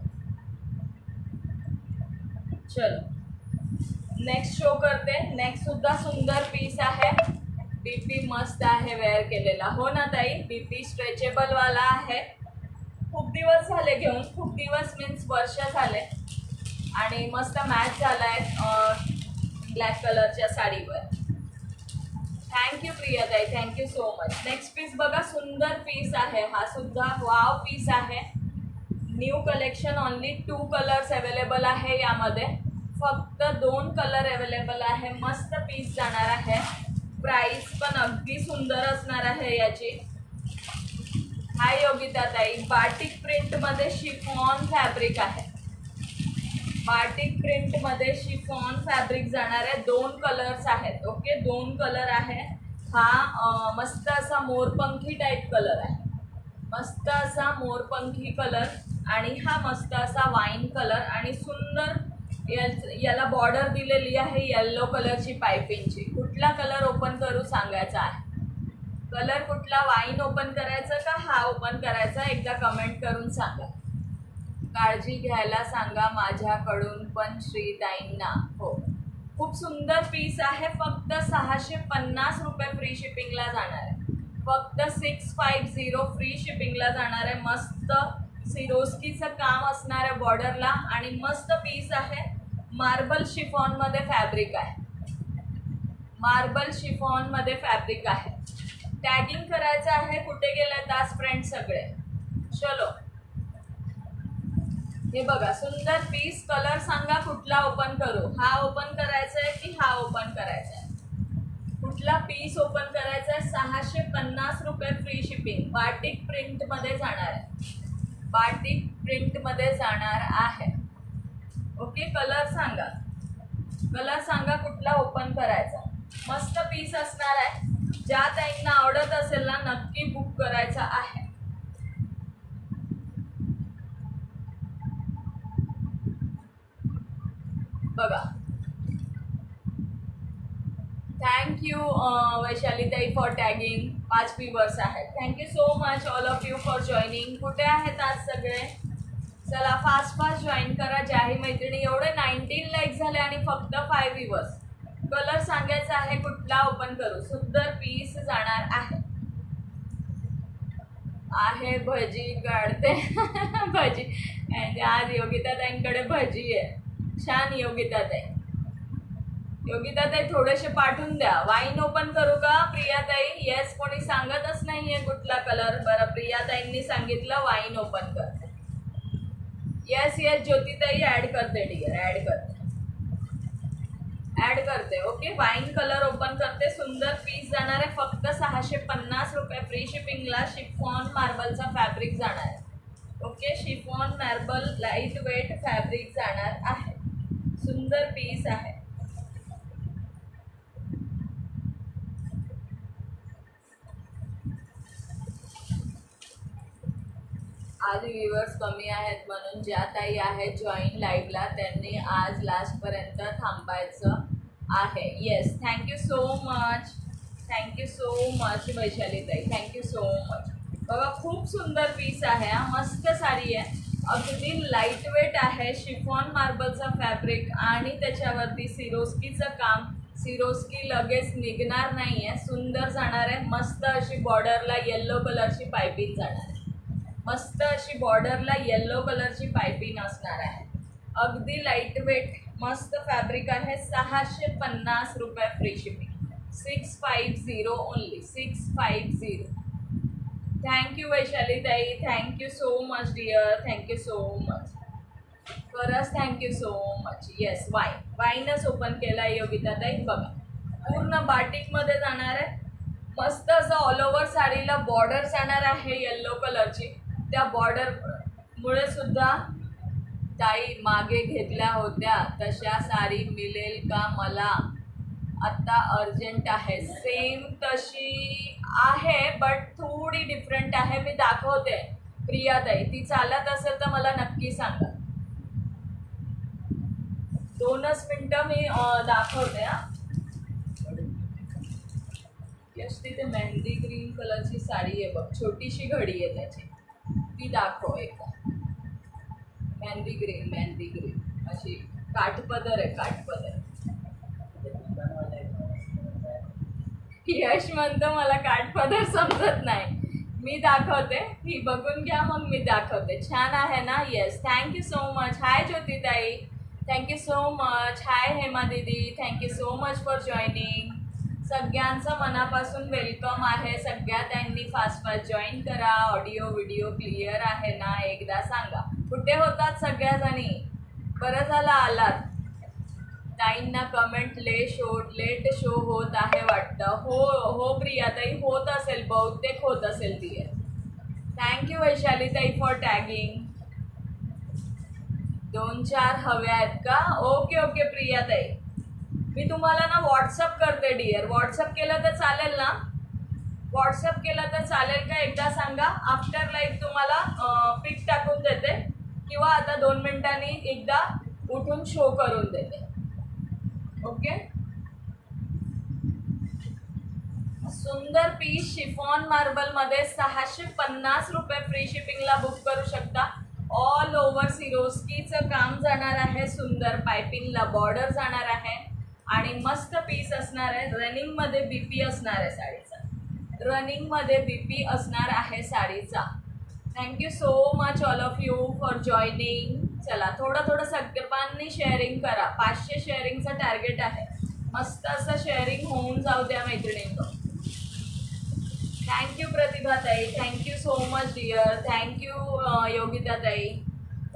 चलो नेक्स्ट शो करते. नेक्स्ट सुद्धा सुंदर पीस आहे. बीपी मस्त आहे वेअर केलेला. हो ना ताई, बीपी स्ट्रेचेबल वाला आहे. खूप दिवस झाले घेऊन, खूप दिवस मीन्स वर्ष झाले. आणि मस्त मॅच झालाय ब्लॅक कलरच्या साडीवर. थँक्यू प्रिया ताई, thank you so much. Next piece बघा, सुंदर पीस आहे. हा सुद्धा वाव पीस आहे. New collection. Only 2 colours available आहे यामध्ये. फक्त 2 कलर अवेलेबल आहे. मस्त पीस जाणार आहे. प्राइस पण अगदी सुंदर असणार आहे याची. हाय योगिता ताई. बाटिक प्रिंट मध्ये शिफॉन फॅब्रिक आहे. बाटिक प्रिंट मध्ये शिफॉन फॅब्रिक जाणार आहे. 2 कलर्स आहेत. ओके 2 कलर आहे. हा मस्त असा मोरपंखी टाइप कलर आहे. मस्त असा मोरपंखी कलर आणि हा मस्त असा वाईन कलर आणि सुंदर याला बॉर्डर दिलेली आहे येल्लो कलरची पायपिंगची. कुठला कलर ओपन करू सांगायचा आहे. कलर कुठला, वाईन ओपन करायचं का हा ओपन करायचा, एकदा कमेंट करून सांगा. काळजी घ्यायला सांगा माझ्याकडून पण श्रीताईंना. हो, खूप सुंदर पीस आहे. फक्त 650 रुपये फ्री शिपिंगला जाणार आहे. फक्त 650 फ्री शिपिंगला जाणार आहे. मस्त सिरोस्कीचं काम असणार आहे बॉर्डरला आणि मस्त पीस आहे. मार्बल शिफॉनमध्ये फॅब्रिक आहे. मार्बल शिफॉनमध्ये फॅब्रिक आहे. टॅगिंग करायचं आहे. कुठे गेले तास फ्रेंड सगळे, चलो. हे बघा सुंदर पीस. कलर सांगा कुठला ओपन करू, हा ओपन करायचा आहे की हा ओपन करायचा आहे, कुठला पीस ओपन करायचा आहे. 650 रुपये फ्री शिपिंग. बाटिक प्रिंटमध्ये जाणार आहे. बाटिक प्रिंटमध्ये जाणार आहे. ओके, कलर सांगा. कलर सांगा कुठला ओपन करायचा. मस्त पीस असणार आहे. ज्या ताईंना आवडत असेल ना नक्की बुक करायचा आहे. बघा, थँक्यू वैशालीताई फॉर टॅगिंग. 5 व्ह्यूअर्स आहेत. Thank you so much all of you for joining. कुठे आहेत आज सगळे, चला फास्ट जॉईन करा. ज्याही मैत्रिणी, एवढे 19 लाईक झाले आणि फक्त 5 व्ह्यूअर्स. कलर सांगायचा आहे कुठला ओपन करू. सुंदर पीस जाणार आहे. भजी काढते भजी आज योगिताताईंकडे भजी आहे. छान योगिताताई. योगिताताई थोडेसे पाठवून द्या. वाईन ओपन करू का प्रियाताई. येस, कोणी सांगतच नाहीये कुठला कलर. बरं, प्रियाताईंनी सांगितलं वाईन ओपन करते. येस येस, ज्योतिताई ऍड करते डिअर, ऍड करते. ओके, वाईन कलर ओपन करते. सुंदर पीस जाणार आहे. फक्त 650 रुपये फ्री शिपिंगला. शिफॉन मार्बलचा फॅब्रिक जाणार आहे. Okay, chiffon marble light weight fabric जाणार आहे. सुंदर पीस आहे. आज व्ह्यूअर्स कमी आहेत म्हणून ज्या ताई आहेत जॉईन लाईव्हला त्यांनी आज लास्टपर्यंत थांबायचं आहे. Yes, thank you so much. Thank you so much वैशालीताई, थँक्यू सो मच. बघा खूप सुंदर पीस आहे. मस्त साडी आहे. अगदी लाईट वेट आहे. शिफॉन मार्बलचा फॅब्रिक आणि त्याच्यावरती सिरोस्कीचं काम. सिरोस्की लगेच निघणार नाही आहे. सुंदर जाणार आहे. मस्त अशी बॉर्डरला येल्लो कलरची पायपिंग जाणार आहे. मस्त अशी बॉर्डरला येल्लो कलरची पायपिंग असणार आहे. अगदी लाईट वेट मस्त फॅब्रिक आहे. 650 रुपये फ्री शिपिंग. 650 ओनली, 650. थँक्यू वैशालीताई, thank you so much dear, thank you so much. खरंच थँक्यू सो मच. येस, वाईनच ओपन केला योगिताताई. बघा पूर्ण बाटिकमध्ये जाणार आहे. मस्त असं ऑल ओव्हर साडीला बॉर्डर जाणार आहे येल्लो कलरची. त्या बॉर्डर मुळे सुद्धा ताई मागे घेतल्या होत्या तशा साडी मिळेल का मला. आता अर्जंट आहे. सेम तशी आहे बट थोडी डिफरंट आहे. मी दाखवते प्रियाताई. ती चालत असेल तर मला नक्की सांगा. 2च मिनटं मी दाखवते. यश, तिथे मेहंदी ग्रीन कलरची साडी आहे बघ. छोटीशी घडी आहे त्याची, ती दाखव एकदा. मेहंदी ग्रीन अशी काठपदर आहे, काठपदर. यश म्हणतो मला काठपदर समजत नाही. मी दाखवते, ही बघून घ्या मग मी दाखवते. छान आहे ना. Yes, thank you so much. Hi ज्योतिताई, thank you so much. Hi Hema दीदी, thank you so much for joining. सगळ्यांचं मनापासून वेलकम आहे. सगळ्या त्यांनी फास्ट जॉईन करा. ऑडिओ व्हिडिओ क्लिअर आहे ना एकदा सांगा. कुठे होतात सगळ्याजणी. बरं झालं आलात. ताईंना कमेंट लेट शो होत आहे वाटतं. हो प्रियाताई, होत असेल, बहुतेक होत असेल ती. Thank you वैशालीताई for tagging. 2-4 हव्या आहेत का. ओके प्रियाताई, मी तुम्हाला ना व्हॉट्सअप करते डिअर. व्हॉट्सअप केलं तर चालेल ना. व्हॉट्सअप केला तर चालेल का एकदा सांगा. आफ्टर लाईव्ह तुम्हाला पिक टाकून देते किंवा आता 2 मिनिटांनी एकदा उठून शो करून देते. ओके. सुंदर पीस शिफॉन मार्बल मध्ये 650 रुपये फ्री शिपिंगला बुक करू शकता. ऑल ओव्हर सिरोस्कीचं काम जाणार आहे. सुंदर पायपिंगला बॉर्डर जाणार आहे आणि मस्त पीस असणार आहे. रनिंगमध्ये बीपी असणार आहे साडीचा. रनिंगमध्ये बीपी असणार आहे साडीचा. Thank you so much all of you for joining. चला थोडं सगळ्यांनी शेअरिंग करा. 500 शेअरिंगचं टार्गेट आहे. मस्त असं शेअरिंग होऊन जाऊ द्या मैत्रिणींनो. थँक्यू प्रतिभाताई, thank you so much dear. Thank you योगिताताई.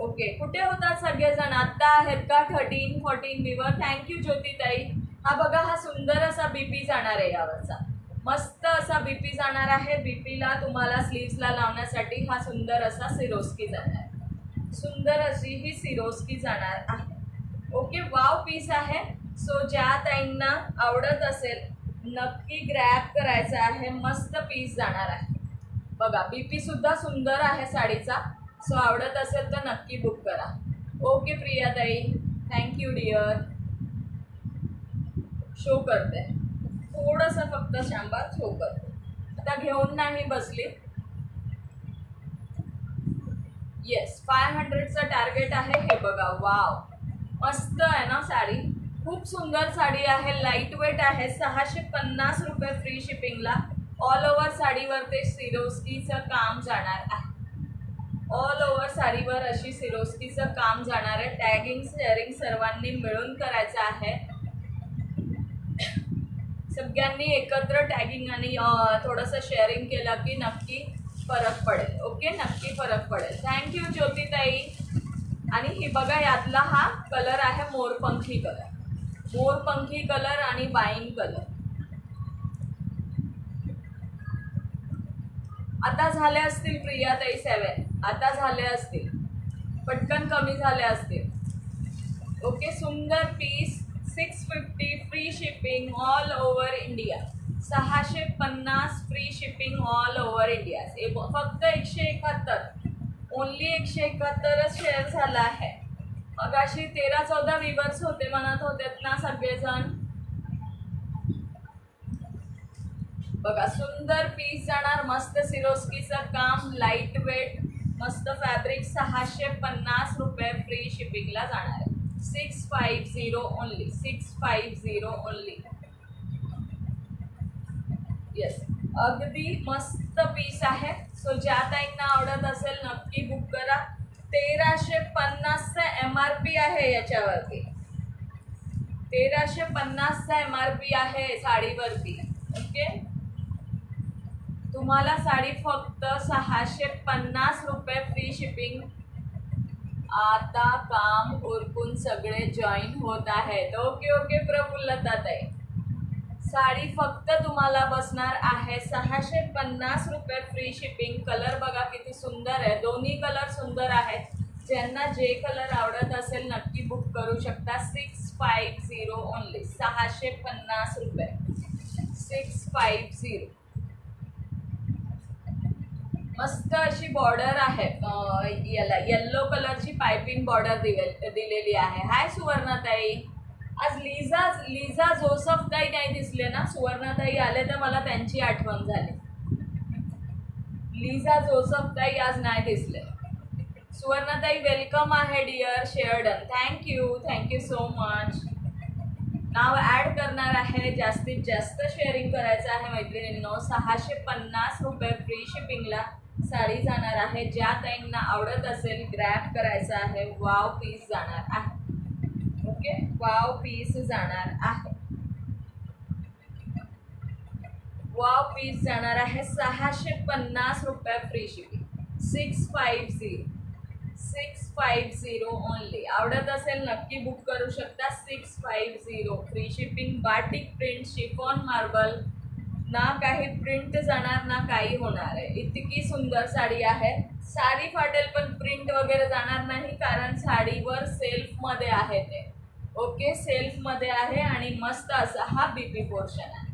ओके, कुठे होतात सगळेजण? आत्ता आहेत का 13-14 व्ह्यूवर? थँक्यू ज्योतिताई. हा बघा, हा सुंदर असा बीपी जाणार आहे यावरचा. मस्त असा बीपी जाणार आहे. बीपीला तुम्हाला स्लीव्सला लावण्यासाठी हा सुंदर असा सिरोस्की जाणार आहे. सुंदर अशी ही सिरोस्की जाणार आहे. ओके, वाव पीस आहे. सो ज्या ताईंना आवडत असेल नक्की ग्रॅब करायचा आहे. मस्त पीस जाणार आहे. बघा, बीपी सुद्धा सुंदर आहे साडीचा. सो आवडत असेल तर नक्की बुक करा. ओके प्रियाताई, थँक्यू डिअर. शो करते थोडंसं, फक्त शांबा शो करते. आता घेऊन नाही बसली. येस, 500चं टार्गेट आहे. हे बघा, वाव मस्त आहे ना साडी. खूप सुंदर साडी आहे. लाईट वेट आहे. 650 रुपये फ्री शिपिंगला. ऑल ओव्हर साडीवर ते सिरोस्कीचं काम जाणार आहे. ऑल ओव्हर साडीवर अशी सिरोस्कीचं काम जाणार आहे. टॅगिंग शेअरिंग सर्वांनी मिळून करायचं आहे. सगळ्यांनी एकत्र टॅगिंग आणि थोडंसं शेअरिंग केलं की नक्की फरक पडेल. ओके, नक्की फरक पडेल. थँक्यू ज्योतिताई. आणि ही बघा, यातला हा कलर आहे मोरपंखी कलर. मोरपंखी कलर आणि वाईन कलर. आता झाले असतील प्रियाताई 7. आता झाले असतील, पटकन कमी झाले असतील. ओके, सुंदर piece. 650 free shipping all over India. 650 free shipping all over India. फक्त 171, ओनली 171च शेअर झाला आहे. मग अशी 13-14 व्ह्यूअर्स होते, म्हणत होते ना सगळेजण. बघा, सुंदर पीस जाणार. मस्त सिरोस्कीचं काम, लाईट वेट, मस्त फॅब्रिक. 650 रुपये फ्री शिपिंगला जाणार आहे. 650 ओनली. 650 ओनली. येस, अगदी मस्त पीस आहे. सो ज्या ताईंना आवडत असेल नक्की बुक करा. 1350चा MRP आहे याच्यावरती. 1350चा MRP आहे साडीवरती. ओके, तुम्हाला साडी फक्त 650 रुपये फ्री शिपिंग. आता काम उरकून सगळे जॉईन होत आहेत. Okay okay प्रफुल्लताताई. साडी फक्त तुम्हाला बसणार आहे 650 रुपये फ्री शिपिंग. कलर बघा किती सुंदर आहे. दोन्ही कलर सुंदर आहेत. ज्यांना जे कलर आवडत असेल नक्की बुक करू शकता. 650 ओनली. 650 रुपये. 650. मस्त अशी बॉर्डर आहे. याला येल्लो कलरची पायपिंग बॉर्डर दिलेली आहे. हाय सुवर्णाताई. आज लिझा जोसफताई नाही दिसले ना. सुवर्णाताई आले तर मला त्यांची आठवण झाली. लिझा जोसफताई आज नाही दिसले. सुवर्णाताई वेलकम आहे डिअर. शेअर्डन, थँक्यू सो मच. नाव ॲड करणार आहे. जास्तीत जास्त शेअरिंग करायचं आहे मैत्रिणींनो. 650 रुपये फ्री शिपिंगला साडी जाणार आहे. ज्या ताईंना आवडत असेल ग्रॅब करायचं आहे. वाव पीस जाणार आहे. ओके, वाव पीस जाणार आहे. वाव पीस जाणार आहे. 650 रुपये फ्री शिपिंग. 650 ओनली. आवडत असेल नक्की बुक करू शकता. 650 free shipping. Batik print chiffon marble. ना काही प्रिंट जाणार ना काही होणार आहे. इतकी सुंदर साडी आहे. साडी फाटेल पण प्रिंट वगैरे जाणार नाही, कारण साडीवर सेल्फमध्ये आहे ते. ओके, सेल्फमध्ये आहे आणि मस्त असा हा बीपी पोर्शन आहे.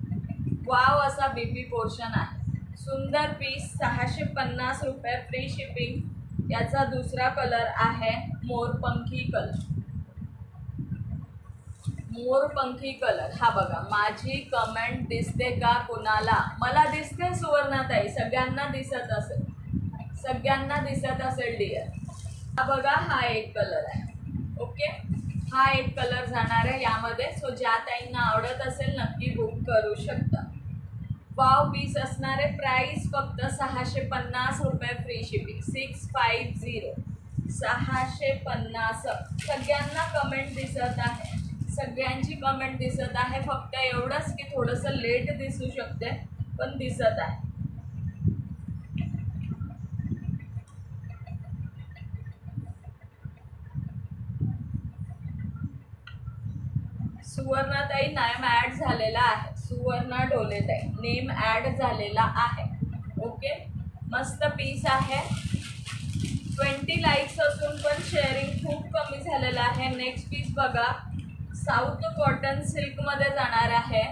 वाव असा बीपी पोर्शन आहे. सुंदर पीस 650 रुपये फ्री शिपिंग। याचा दुसरा कलर आहे मोरपंखी कलर। मोरपंखी कलर हा बघा। माझी कमेंट दिसते का कुणाला? मला दिसते सुवर्णाताई, सगळ्यांना दिसत असेल, सगळ्यांना दिसत असेल डिअर। हा बघा, हा एक कलर आहे। ओके, हा एक कलर जाणार आहे यामध्ये। सो ज्या ताईंना आवडत असेल नक्की बुक करू शकता। वाव पीस असणारे, प्राइस फक्त 650 रुपये फ्री शिपिंग। 650 650। सगळ्यांना कमेंट दिसत आहे, सगळ्यांची कमेंट दिसत आहे। फक्त एवढंच की थोडंसं लेट दिसू शकते पण दिसत आहे। सुवर्णाताई नेम ॲड झालेला आहे, सुवर्णा ढोलेताई नेम ॲड झालेला आहे। ओके, मस्त पीस आहे। 20 लाईक्स असून पण शेअरिंग खूप कमी झालेलं आहे। नेक्स्ट पीस बघा, साऊथ कॉटन सिल्क मध्ये जाणार आहे।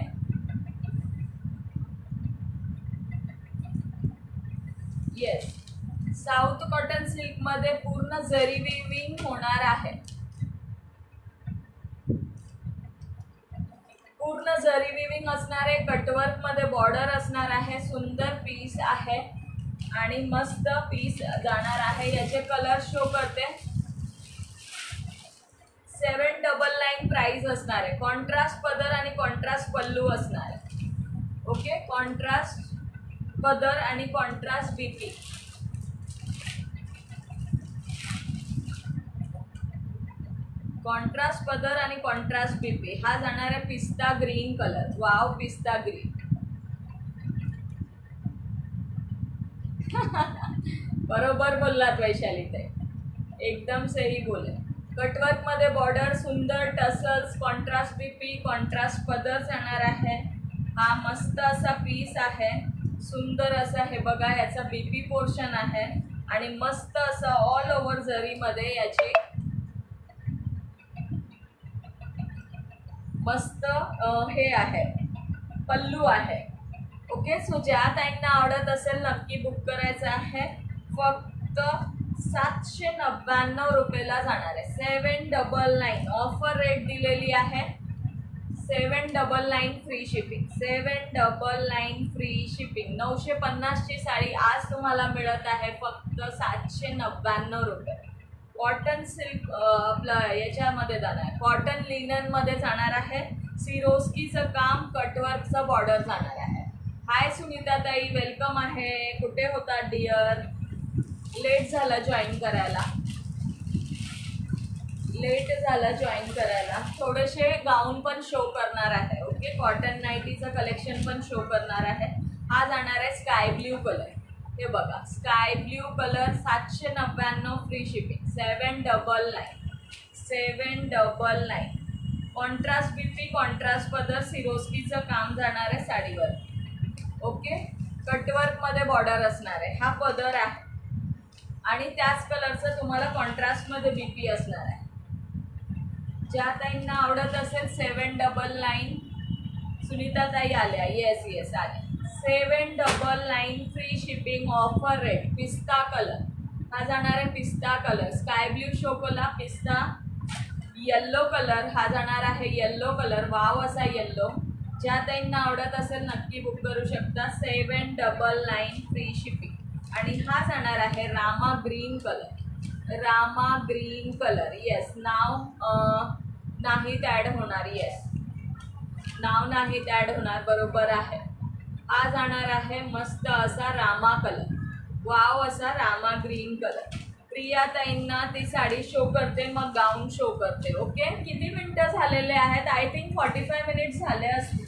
येस, साऊथ कॉटन सिल्क मध्ये पूर्ण जरी विविंग होणार आहे, पूर्ण जरी विविंग असणार आहे। कटवर्क मध्ये बॉर्डर असणार आहे। सुंदर पीस आहे आणि मस्त पीस जाणार आहे। याचे कलर शो करते। 799 प्राइस असणार आहे। कॉन्ट्रास्ट पदर आणि कॉन्ट्रास्ट पल्लू असणार आहे। ओके, कॉन्ट्रास्ट पदर आणि कॉन्ट्रास्ट बीपी। कॉन्ट्रास्ट पदर आणि कॉन्ट्रास्ट बीपी। हा जाणार आहे पिस्ता ग्रीन कलर। वाव, पिस्ता ग्रीन बरोबर बोललात वैशाली ताई, एकदम सही बोले। कटवर्क मध्ये बॉर्डर, सुंदर टसल्स, कॉन्ट्रास्ट बीपी, कॉन्ट्रास्ट पदर जाणार आहे। हा मस्त असा पीस आहे, सुंदर असा हे बघा। याचा बीपी पोर्शन आहे आणि मस्त असं ऑल ओव्हर जरी मध्ये याची मस्त हे आहे, पल्लू आहे। ओके, सो ज्या ताईंना आवडत असेल नक्की बुक करायचं आहे। फक्त 799 रुपयाला जाणार आहे। 799 ऑफर रेट दिलेली आहे। 799 फ्री शिपिंग। 799 free shipping. 950 ची साडी आज तुम्हाला मिळत आहे फक्त 799 रुपये। कॉटन सिल्क आपलं याच्यामध्ये जाणार आहे, कॉटन लिनन मध्ये जाणार आहे। सिरोस्कीचं काम, कटवर्कचं बॉर्डर जाणार आहे। हाय सुनीता ताई, वेलकम आहे। कुठे होता डिअर? लेट झाला जॉईन करायला, लेट झाला जॉईन करायला। थोडेसे गाऊन पण शो करणार आहे। ओके, कॉटन नाईटीचं कलेक्शन पण शो करणार आहे। हा जाणार आहे स्काय ब्ल्यू कलर। हे बघा, sky blue colour 799 free shipping. 799 contrast BP, contrast पदर, सिरोस्कीचं काम जाणार आहे साडीवर। ओके, कटवर्क मध्ये बॉर्डर असणार आहे। हा पदर आहे आणि त्याच कलरचं तुम्हाला कॉन्ट्रास्ट मध्ये बीपी असणार आहे। ज्या ताईंना आवडत असेल 799, सुनीता ताई आल्या, येस येस आल्या। 799 फ्री शिपिंग, ऑफर रेट। पिस्ता कलर हा जाणार आहे, पिस्ता colour. Sky blue show colour, पिस्ता येल्लो कलर हा जाणार आहे, येल्लो कलर। वाव असा येल्लो। ज्या ताईंना आवडत असेल नक्की बुक करू शकता। 799 फ्री शिपिंग। आणि हा जाणार आहे Rama green colour. Rama green colour, yes. नाव नाहीत ॲड होणार, येस, नाव नाहीत ॲड होणार, बरोबर आहे। हा जाणार आहे मस्त असा रामा कलर। वाव असा रामा ग्रीन कलर। प्रिया ताईंना ती साडी शो करते, मग गाऊन शो करते। ओके, किती मिनटं झालेले आहेत? आय थिंक 45 मिनिट्स झाले असतील।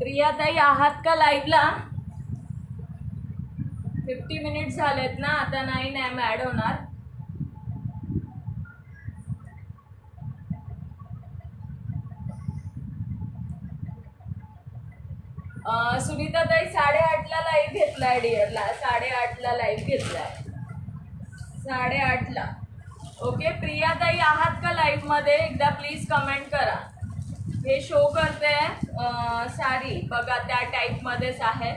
प्रियाताई आहात का लाईव्हला? 50 मिनिट्स झालेत ना, आता 9 AM ॲड होणार. सुनीताताई 8:30ला लाईव्ह घेतलाय डिअरला, 8:30ला लाईव्ह घेतलाय, 8:30ला. ओके, प्रियाताई आहात का लाईव्ह मध्ये? एकदा प्लीज कमेंट करा. हे शो करते साडी बघा, त्या टाईप मध्येच आहे.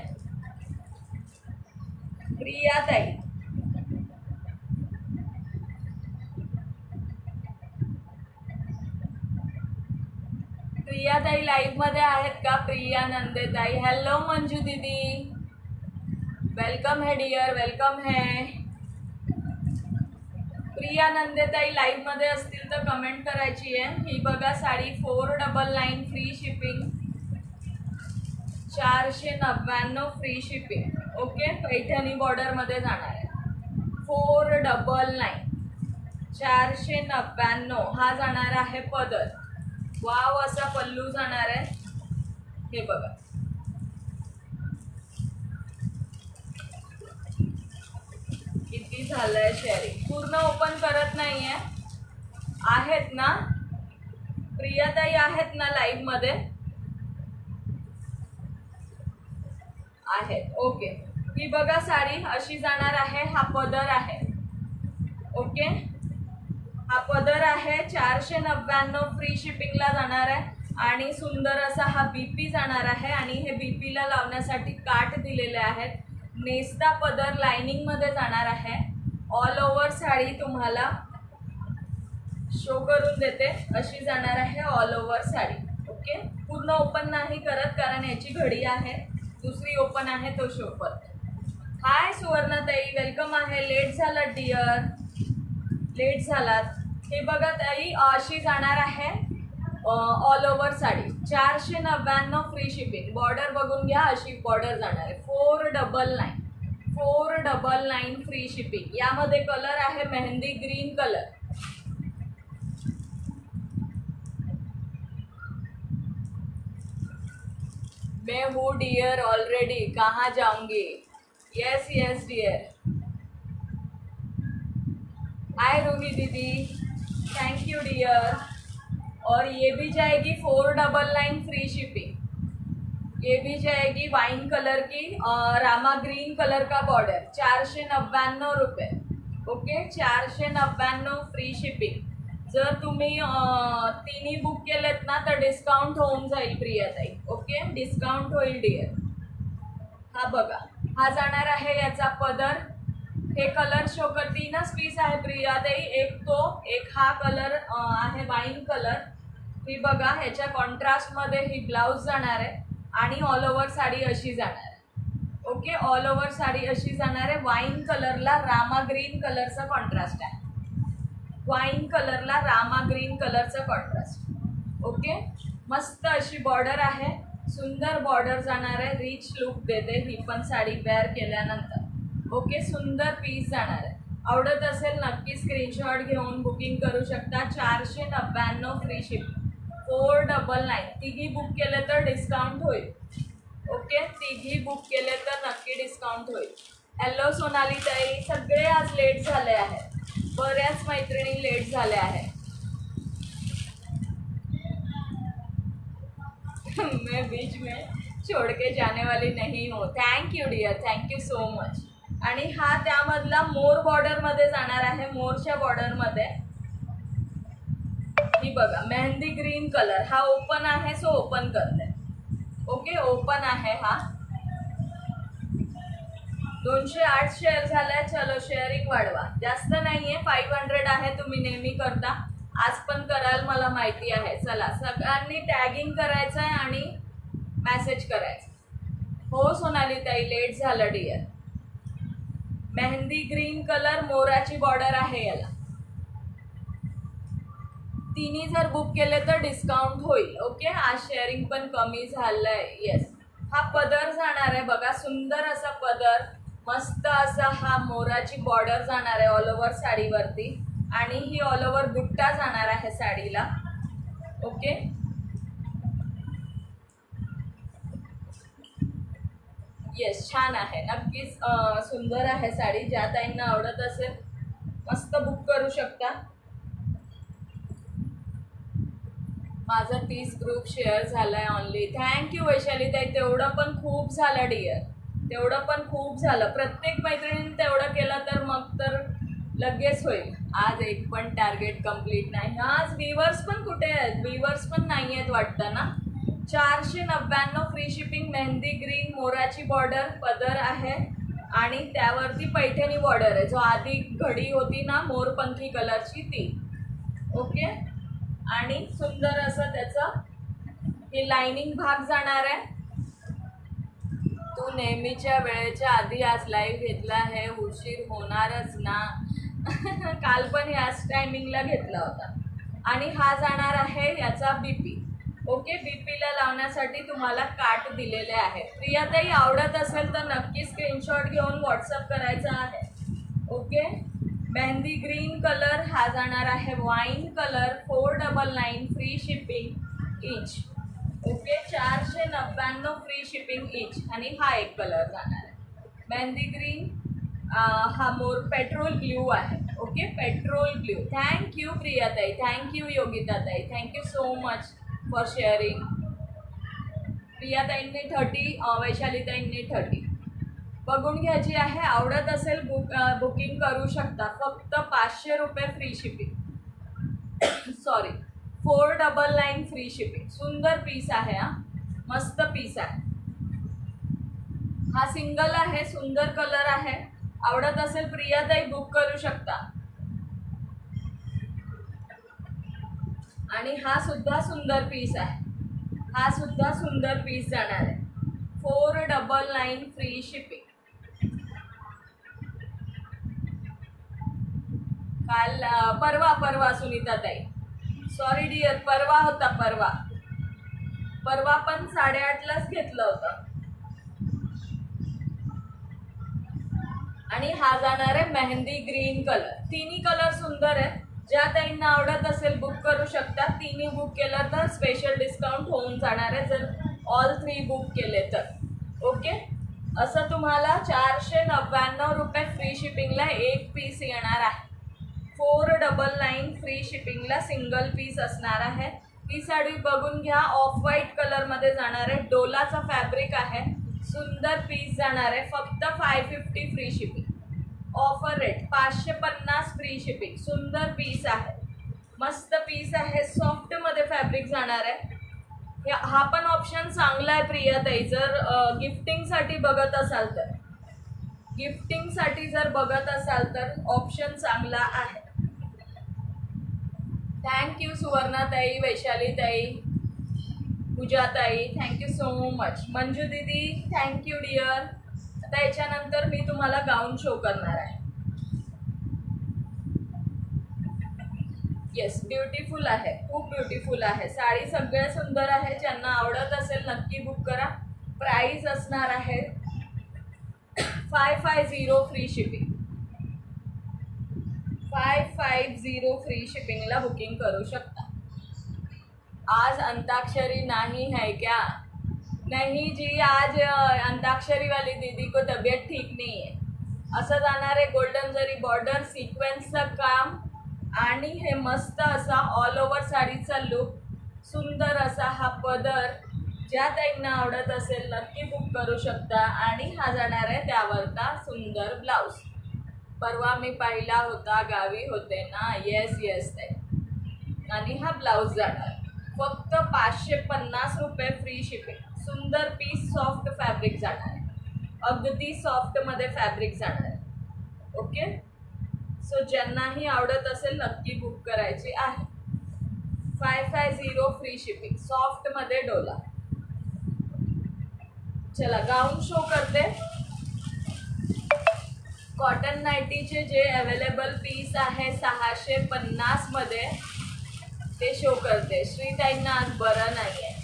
प्रियाताई प्रियाताई लाईव्ह मध्ये आहेत का? प्रिया नंदेताई, हॅलो मंजू दीदी, वेलकम है डियर, वेलकम है. प्रिया नंदेताई लाईव्ह मध्ये असतील तर कमेंट करायची आहे. ही बघा sari 499 free shipping, 499 free shipping. Okay, Paithani border मध्ये जाणार आहे. 499 499 हा जाणार आहे पदर. वाव असा पल्लू जाणार आहे. हे बघा, किती झालंय शेअरिंग. पूर्ण ओपन करत नाहीये. आहेत ना प्रियाताई, आहेत ना लाईव्ह मध्ये? आहेत. ओके, ही बघा साडी अशी जाणार आहे. हा पदर आहे. ओके, हा पदर आहे. 499 फ्री शिपिंगला जाणार आहे. आणि सुंदर असा हा बीपी जाणार आहे. आणि हे बीपीला लावण्यासाठी काठ दिलेले आहेत. नेस्ता पदर लाइनिंग मध्ये जाणार आहे. ऑल ओव्हर साडी तुम्हाला शो करून देते, अशी जाणार आहे ऑल ओव्हर साडी. ओके, पूर्ण ओपन नाही करत कारण याची घडी आहे. दुसरी ओपन आहे तो शो करते. हाय सुवर्णाताई, वेलकम आहे. लेट झाला डिअर, लेट झालात. हे बघा ताई, अशी जाणार आहे all over sari. 499 free shipping. Border बघून घ्या, अशी बॉर्डर जाणार आहे. 499 फ्री शिपिंग. यामध्ये कलर आहे मेहंदी ग्रीन कलर. मैं हूँ डियर ऑलरेडी, कहाँ जाऊंगी? Yes yes dear. Hi Ruhi दीदी, थैंक यू डियर. और ये भी जाएगी 499 फ्री शिपिंग. ये भी जाएगी वाइन कलर की, रामा ग्रीन कलर का बॉर्डर. 499 रुपये. Okay, 499 free shipping. जर तुम्ही तिन्ही बुक केलेत ना तर डिस्काउंट होऊन जाईल प्रियाताई. ओके, डिस्काउंट होईल डिअर. हा बघा, हा जाणार आहे याचा पदर. हे कलर शो कर, 3च पीस आहे प्रियाताई. एक तो, एक हा कलर आहे वाईन कलर. ही बघा, ह्याच्या कॉन्ट्रास्टमध्ये ही ब्लाऊज जाणार आहे. आणि ऑल ओव्हर साडी अशी जाणार आहे. ओके, ऑल ओव्हर साडी अशी जाणार आहे. वाईन कलरला रामा ग्रीन कलरचा कॉन्ट्रास्ट आहे. वाईन कलरला रामा ग्रीन कलरचा कॉन्ट्रास्ट. ओके, मस्त अशी बॉर्डर आहे. सुंदर बॉर्डर जाणार आहे. रिच लुक देते ही पण साडी वेअर केल्यानंतर. ओके, सुंदर पीस जाणार आहे. आवडत असेल नक्की स्क्रीनशॉट घेऊन बुकिंग करू शकता. 499 फ्री शिपिंग. 499. तिघी बुक केले तर डिस्काउंट होईल. ओके, तिघी बुक केले तर नक्की डिस्काउंट होईल. हॅलो सोनाली ताई, सगळे आज लेट झाले आहेत. बऱ्याच मैत्रिणी लेट झाल्या आहेत. मैं बीच में छोड़ के जाने वाली नहीं हूँ. Thank you dear, thank you so much. आणि हा त्यामधला मोर बॉर्डरमध्ये जाणार आहे. मोरच्या बॉर्डरमध्ये ही बघा मेहंदी ग्रीन कलर. हा ओपन आहे, सो ओपन करते. ओके, ओपन आहे हा. 208 शेअर झाल्या. चलो शेअरिंग वाढवा. जास्त नाहीये, 500 आहे. तुम्ही नेहमी करता, आज पण कराल मला माहिती आहे. चला, सगळ्यांनी टॅगिंग करायचं आहे आणि मेसेज करायचं. हो सोनाली ताई, लेट झालं डिअर. मेहंदी ग्रीन कलर, मोराची बॉर्डर आहे याला. तिन्ही जर बुक केले तर डिस्काउंट होईल. ओके, आज शेअरिंग पण कमी झालंय. येस, हा पदर जाणार आहे बघा, सुंदर असा पदर. मस्त असा हा मोराची बॉर्डर जाणार आहे ऑल ओव्हर साडीवरती. आणि ही ऑल ओव्हर बुट्टा जाणार आहे साडीला. ओके, येस, छान आहे, नक्कीच सुंदर आहे साडी. ज्या ताईंना आवडत असेल मस्त बुक करू शकता. माझा 30 ग्रुप शेअर झालाय ऑनली. थँक्यू वैशाली ताई, तेवढं पण खूप झालं डिअर, तेवढं पण खूप झालं. प्रत्येक मैत्रिणीने तेवढं केलं तर मग तर लगेच होईल. आज एक पण टार्गेट कंप्लीट नाही. आज व्ह्यूअर्स पण कुठे आहेत? व्ह्यूअर्स पण नाही आहेत वाटतं ना. 499 फ्री शिपिंग. मेहंदी ग्रीन मोराची बॉर्डर पदर आहे आणि त्यावरती पैठणी बॉर्डर आहे. जो आधी घडी होती ना मोरपंखी कलरची ती. ओके, आणि सुंदर असं त्याचं हे लाइनिंग भाग जाणार आहे. तू नेहमीच्या वेळेच्या आधी आज लाईव्ह घेतला आहे, उशीर होणारच ना. काल पण याच टायमिंगला घेतला होता. आणि हा जाणार आहे याचा बीपी. ओके, बीपीला लावण्यासाठी तुम्हाला काट दिलेले आहे. प्रियाताई, आवडत असेल तर नक्की स्क्रीनशॉट घेऊन व्हॉट्सअप करायचा आहे. ओके, मेहंदी ग्रीन कलर हा जाणार आहे wine colour. 499 free shipping each. Okay, 499 free shipping each. आणि हा एक कलर जाणार आहे मेहंदी ग्रीन. हा मोर पेट्रोल ब्ल्यू आहे. Okay, petrol blue. थँक्यू प्रियाताई, थँक्यू योगिताताई, thank you so much for sharing. प्रियाताईंनी 30, वैशालीताईंनी 30. बघून घ्यायची आहे. आवडत असेल बुकिंग करू शकता. फक्त 500 रुपये free shipping. Sorry, 499 free shipping. सुंदर पीस आहे हा, मस्त पीस आहे. हा सिंगल आहे, सुंदर कलर आहे. आवडत असेल प्रियाताई बुक करू शकता. आणि हा सुद्धा सुंदर पीस आहे. हा सुद्धा सुंदर पीस जाणार आहे. 499 फ्री शिपिंग. काल परवा सुनीताताई, सॉरी डिअर, परवा होता. परवा पण 8:30लाच घेतलं होतं. आणि हा जाणार आहे मेहंदी ग्रीन कलर. तिन्ही कलर सुंदर आहे. ज्या ताईंना आवडत असेल बुक करू शकता. तिन्ही बुक केलं तर स्पेशल डिस्काउंट होऊन जाणार आहे जर ऑल 3 बुक केले तर. ओके, असं तुम्हाला 499 रुपये फ्री शिपिंगला एक पीस येणार आहे. 499 फ्री शिपिंगला सिंगल पीस असणार आहे. ही साडी बघून घ्या, ऑफ व्हाईट कलरमध्ये जाणार आहे. डोलाचा फॅब्रिक आहे. सुंदर पीस जाणार आहे. फक्त 550 free shipping. Offer rate 550 free shipping. सुंदर पीस आहे, मस्त पीस आहे. सॉफ्टमध्ये फॅब्रिक जाणार आहे. हा पण ऑप्शन चांगला आहे प्रियाताई, जर गिफ्टिंगसाठी बघत असाल तर. गिफ्टिंगसाठी जर बघत असाल तर ऑप्शन चांगला आहे. थँक्यू सुवर्णाताई, वैशालीताई, पूजाताई, थँक्यू सो मच. मंजू दीदी, थँक्यू डिअर. आता याच्यानंतर मी तुम्हाला गाऊन शो करणार आहे. येस, ब्युटिफुल आहे, खूप ब्युटिफुल आहे. साडी सगळ्या सुंदर आहे. ज्यांना आवडत असेल नक्की बुक करा. प्राईस असणार आहे 550 फ्री शिपिंग. 550 फ्री शिपिंगला बुकिंग करू शकता. आज अंताक्षरी नहीं है क्या? नहीं जी, आज अंताक्षरी वाली दीदी को तबीयत ठीक नहीं है. असं जाणार आहे. गोल्डन जरी बॉर्डर, सिक्वेन्सचं काम आणि हे मस्त असा ऑल ओव्हर साडीचा लुक. सुंदर असा हा पदर. ज्या ताईंना आवडत असेल नक्की बुक करू शकता. आणि हा जाणार आहे त्यावरचा सुंदर ब्लाऊज. परवा मी पाहिला होता, गावी होते ना. येस ताई. आणि हा ब्लाऊज जाणार फक्त 550 रुपये फ्री शिपिंग. सुंदर पीस, सॉफ्ट फॅब्रिक जाणार आहे. अगदी सॉफ्टमध्ये फॅब्रिक जाणार आहे. ओके, सो ज्यांनाही आवडत असेल नक्की बुक करायची आहे. 550 फ्री शिपिंग, सॉफ्टमध्ये डोला. चला गाऊन शो करते. कॉटन नाईटीचे जे अवेलेबल पीस आहे 650 मध्ये ते शो करते. श्रीताईंना आज बरं नाही आहे.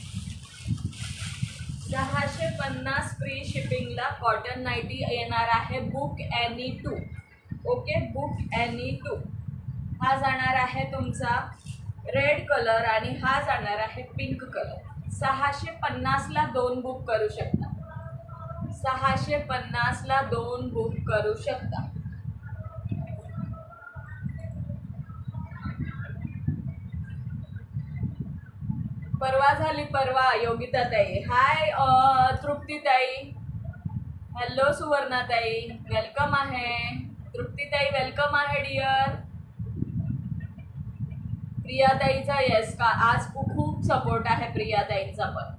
650 फ्री शिपिंगला कॉटन नाईटी येणार आहे. Book any 2. Okay, book any 2. हा जाणार आहे तुमचा रेड कलर आणि हा जाणार आहे पिंक कलर. 650ला 2 बुक करू शकता. 650ला 2 बुक करू शकता. परवा झाली परवा योगिताताई. हाय तृप्तीताई. हॅलो सुवर्णाताई, वेलकम आहे. तृप्तीताई वेलकम आहे डिअर. प्रियाताईचा येस का आज खूप सपोर्ट आहे प्रियाताईंचा पण.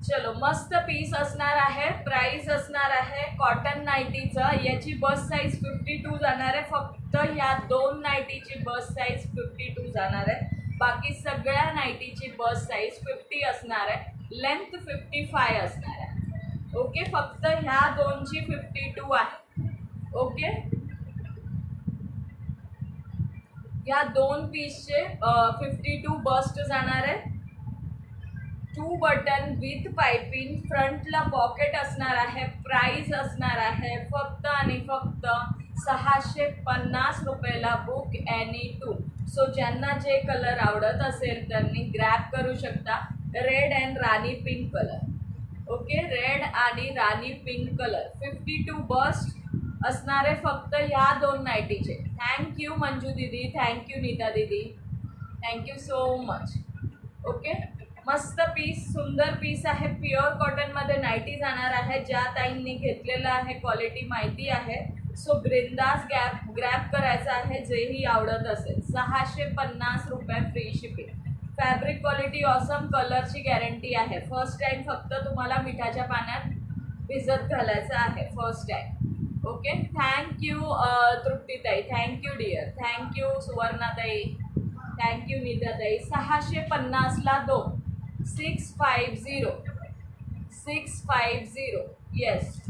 चलो मस्त पीस असणार आहे. प्राइस असणार आहे कॉटन नाईटीचं. याची बस साईज 52 जाणार आहे. फक्त ह्या 2 नाईटीची बस साईज 52 जाणार आहे. बाकी सगळ्या नाईटीची बस साईज 50 असणार आहे. लेंथ 55 असणार आहे. ओके, फक्त ह्या 2ची 52 आहे. ओके, ह्या 2 पीसचे 52 बस्ट जाणार आहे. 2 बटन विथ पाइपिंग. फ्रंटला पॉकेट असणार आहे. प्राइस असणार आहे फक्त आणि फक्त 650 रुपयाला. Book any 2. सो ज्यांना जे कलर आवडत असेल त्यांनी ग्रॅब करू शकता. Red and Rani pink colour. Okay, red आणि राणी पिंक कलर. 52 बस्ट असणारे फक्त ह्या 2 नाईटीचे. थँक्यू मंजू दीदी, थँक्यू नीता दीदी, थँक्यू सो मच. ओके, मस्त पीस, सुंदर पीस आहे. प्युअर कॉटनमध्ये नाईटी जाणार आहे. ज्या ताईंनी घेतलेलं आहे क्वालिटी माहिती आहे. सो बिंदास ग्रॅब करायचं आहे जेही आवडत असेल. 650 रुपये free shipping. Fabric quality awesome. कलरची गॅरंटी आहे. फर्स्ट टाईम फक्त तुम्हाला मिठाच्या पाण्यात भिजत घालायचं आहे फर्स्ट टाईम. ओके, थँक्यू तृप्तीताई, थँक्यू डिअर, थँक्यू सुवर्णाताई, थँक्यू नीताताई. 650ला 2. 650 650. येस,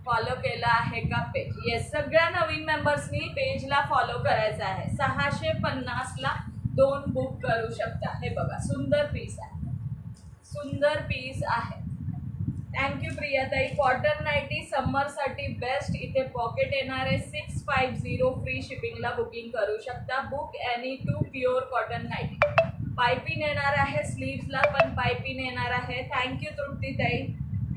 फॉलो केला आहे का पेज? येस, सगळ्या नवीन मेंबर्सनी पेजला फॉलो करायचं आहे. 650ला 2 बुक करू शकता. हे बघा, सुंदर पीस आहे, सुंदर पीस आहे. थँक्यू प्रियाताई. कॉटन नाईटी समरसाठी बेस्ट. इथे पॉकेट येणार आहे. 650 फ्री शिपिंगला बुकिंग करू शकता. Book any 2 pure cotton nightie. Piping येणार आहे. स्लीव्सला पण पायपिंग येणार आहे. थँक्यू तृप्तीताई.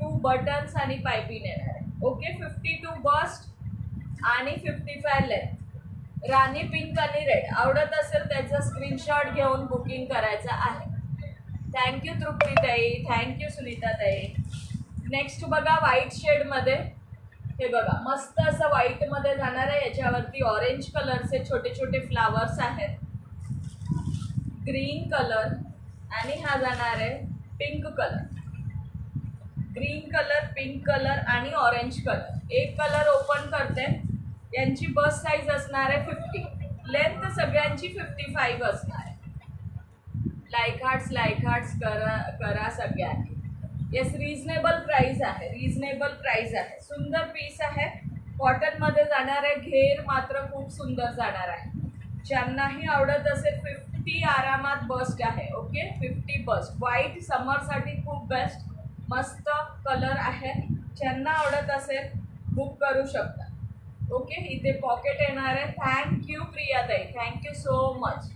2 बटन्स आणि पायपिंग येणार आहे. ओके, 52 बस्ट आणि 55 लेंथ. राणी पिंक आणि रेड आवडत असेल त्याचा स्क्रीनशॉट घेऊन बुकिंग करायचं आहे. थँक्यू तृप्तीताई, थँक्यू सुनीताताई. नेक्स्ट बघा व्हाईट शेडमध्ये. हे बघा, मस्त असं व्हाईटमध्ये जाणार आहे. याच्यावरती ऑरेंज कलरचे छोटे छोटे फ्लावर्स आहेत. ग्रीन कलर आणि हा जाणार आहे pink colour. Green colour, pink colour आणि ऑरेंज कलर. एक कलर ओपन करते. यांची बस साईज असणार आहे 50. लेंथ सगळ्यांची 55 असणार आहे. लाईक हार्ट्स करा सगळ्यांनी. येस, रिजनेबल प्राइस आहे, रिजनेबल प्राइस आहे. सुंदर पीस आहे. कॉटनमध्ये जाणार आहे. घेर मात्र खूप सुंदर जाणार आहे. ज्यांनाही आवडत असेल 50 आरामात बस्ट आहे. Okay, 50 bast. व्हाईट समरसाठी खूप बेस्ट, मस्त कलर आहे. ज्यांना आवडत असेल बुक करू शकता. ओके, इथे पॉकेट येणार आहे. थँक्यू प्रियाताई, थँक्यू सो मच.